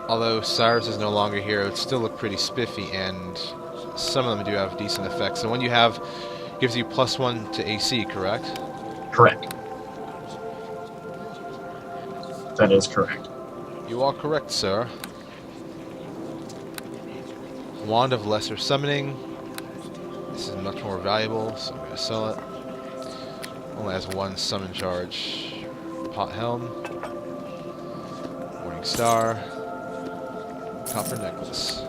Although Cyrus is no longer here, it would still look pretty spiffy, and some of them do have decent effects. The one you have gives you +1 to AC, correct? Correct. That is correct. You are correct, sir. Wand of Lesser Summoning. This is much more valuable, so I'm going to sell it. Only has 1 summon charge. Pot Helm. Morning Star. Copper Necklace.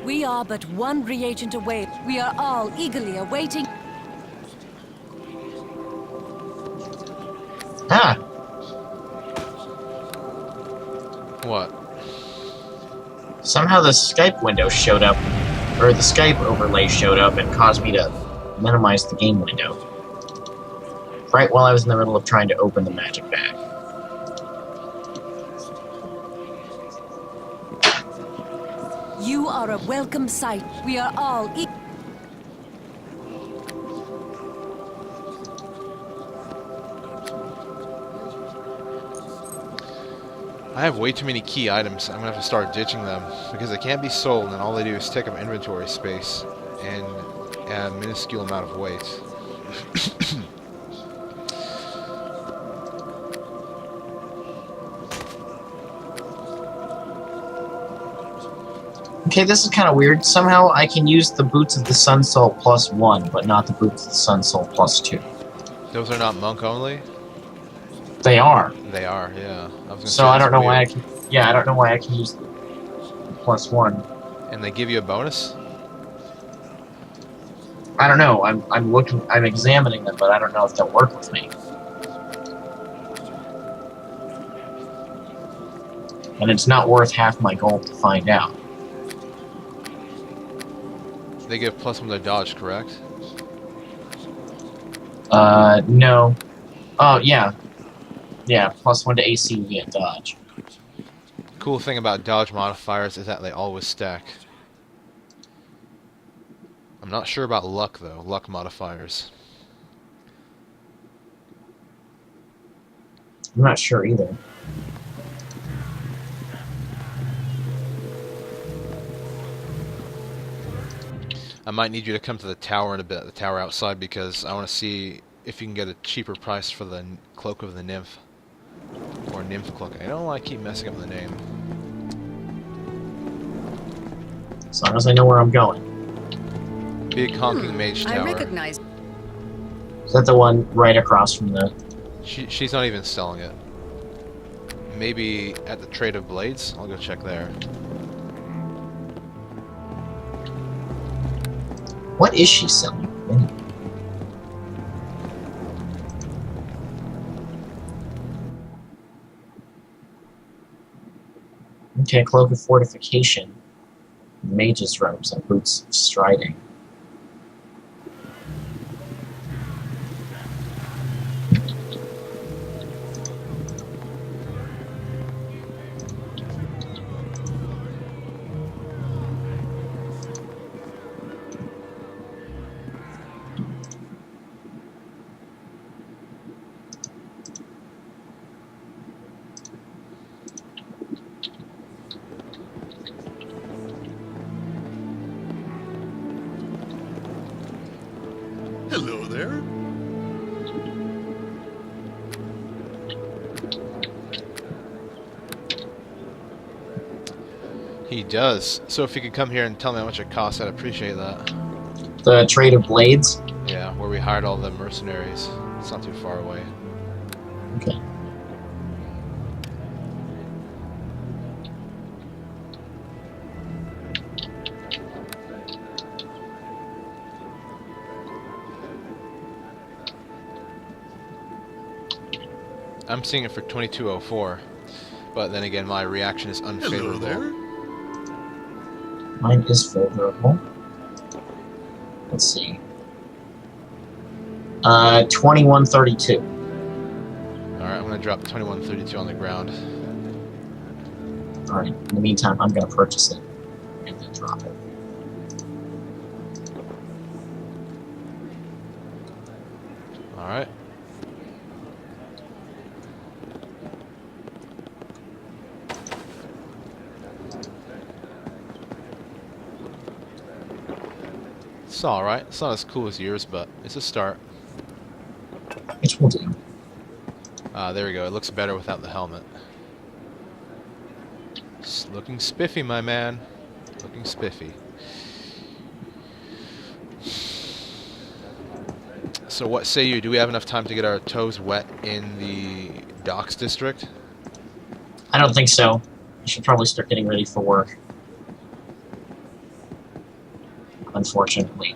We are but one reagent away. We are all eagerly awaiting. Ah, What? somehow the Skype window showed up, or the Skype overlay showed up and caused me to minimize the game window. Right while I was in the middle of trying to open the magic bag. You are a welcome sight. We are all I have way too many key items. I'm gonna have to start ditching them because they can't be sold, and all they do is take up inventory space and a minuscule amount of weight. Okay, this is kind of weird. Somehow I can use the Boots of the Sun Soul +1, but not the Boots of the Sun Soul +2. Those are not monk only? They are. They are, yeah. I was gonna So say I that's don't know why I weird. can. Yeah, I don't know why I can use the +1. And they give you a bonus? I don't know. I'm looking. I'm examining them, but I don't know if they'll work with me. And it's not worth half my gold to find out. They give +1 to dodge, correct? No. Oh, yeah. Yeah, +1 to AC via dodge. Cool thing about dodge modifiers is that they always stack. I'm not sure about luck, though. Luck modifiers. I'm not sure either. I might need you to come to the tower in a bit, the tower outside, because I want to see if you can get a cheaper price for the Cloak of the Nymph. Or Nymph Cloak. I don't know why I keep messing up the name. As long as I know where I'm going. Big honking mage I tower. recognize. Is that the one right across from the... She's not even selling it. Maybe at the Trade of Blades? I'll go check there. What is she selling? Okay, Cloak of Fortification, Mage's Robes, and Boots of Striding. Hello there. He does. So if you could come here and tell me how much it costs, I'd appreciate that. The Trade of Blades? Yeah, where we hired all the mercenaries. It's not too far away. Okay. I'm seeing it for 2204, but then again, my reaction is Hello unfavorable. there. Mine is favorable. Let's see. 2132. Alright, I'm gonna drop 2132 on the ground. Alright, in the meantime, I'm gonna purchase it and then drop it. Alright. It's alright. It's not as cool as yours, but it's a start. Which will do. There we go. It looks better without the helmet. It's looking spiffy, my man. Looking spiffy. So what say you? Do we have enough time to get our toes wet in the docks district? I don't think so. I should probably start getting ready for work. Unfortunately.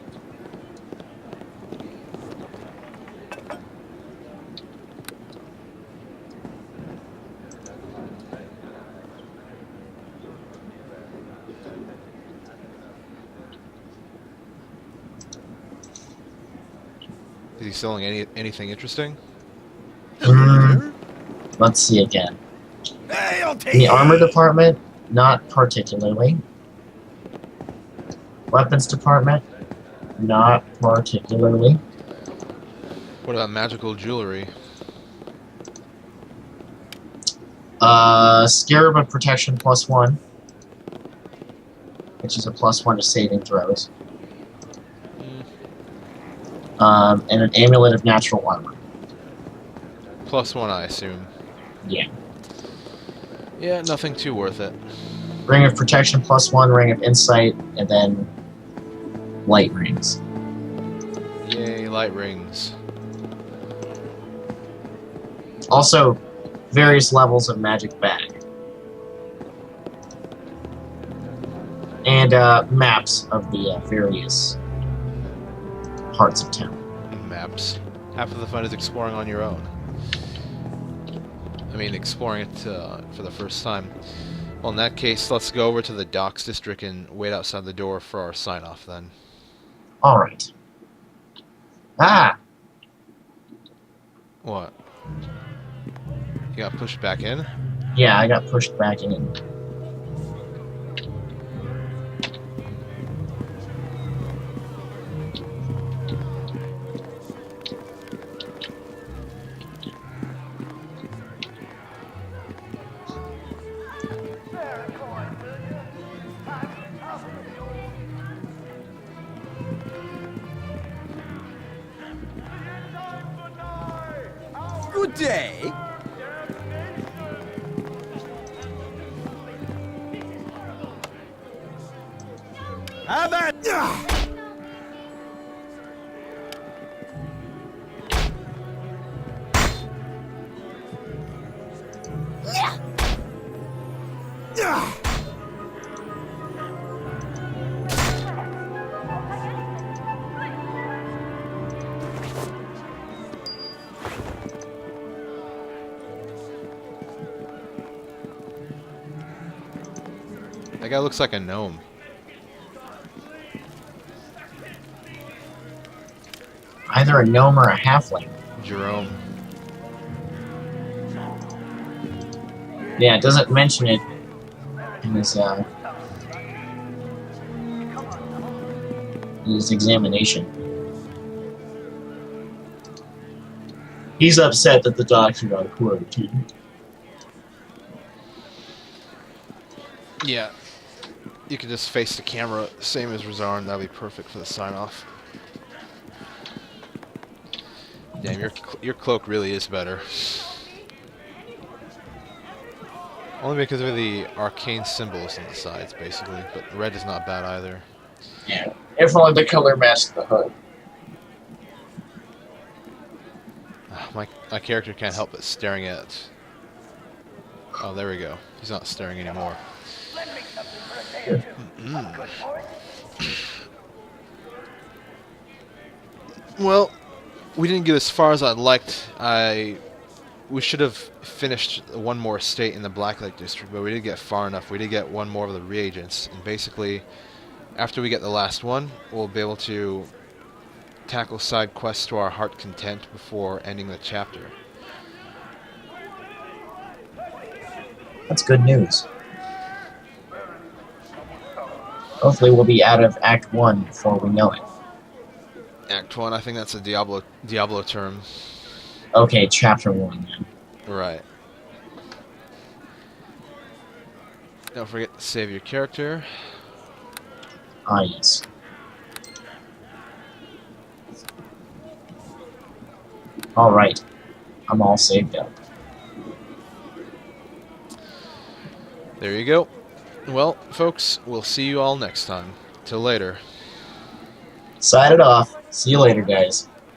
Is he selling anything interesting? Let's see again. Hey, I'll take In the armor department, not particularly. Weapons department? Not particularly. What about magical jewelry? Scarab of protection +1, which is a +1 to saving throws. And an amulet of natural armor. +1, I assume. Yeah. Yeah, nothing too worth it. Ring of protection +1, ring of insight, and then light rings. Yay, light rings. Also, various levels of magic bag. And maps of the various parts of town. Maps. Half of the fun is exploring on your own. I mean, exploring it for the first time. Well, in that case, let's go over to the docks district and wait outside the door for our sign-off then. Alright. Ah! What? You got pushed back in? Yeah, I got pushed back in. Good day. How about... That guy looks like a gnome. Either a gnome or a halfling. Jerome. Yeah, it doesn't mention it in his examination. He's upset that the doctor got quarantined. Yeah. You can just face the camera, same as Razar, and that'll be perfect for the sign-off. Damn, your cloak really is better. Only because of the arcane symbols on the sides, basically. But red is not bad either. Yeah, if only the color matched the hood. My character can't help but staring at... Oh, there we go. He's not staring anymore. Well, we didn't get as far as I'd liked. We should have finished one more state in the Blacklake district, but we did get far enough. We did get one more of the reagents, and basically, after we get the last one, we'll be able to tackle side quests to our heart content before ending the chapter. That's good news. Hopefully we'll be out of Act 1 before we know it. Act 1, I think that's a Diablo term. Okay, Chapter 1 then. Right. Don't forget to save your character. Ah, yes. Alright. I'm all saved up. There you go. Well, folks, we'll see you all next time. Till later. Sign it off. See you later, guys.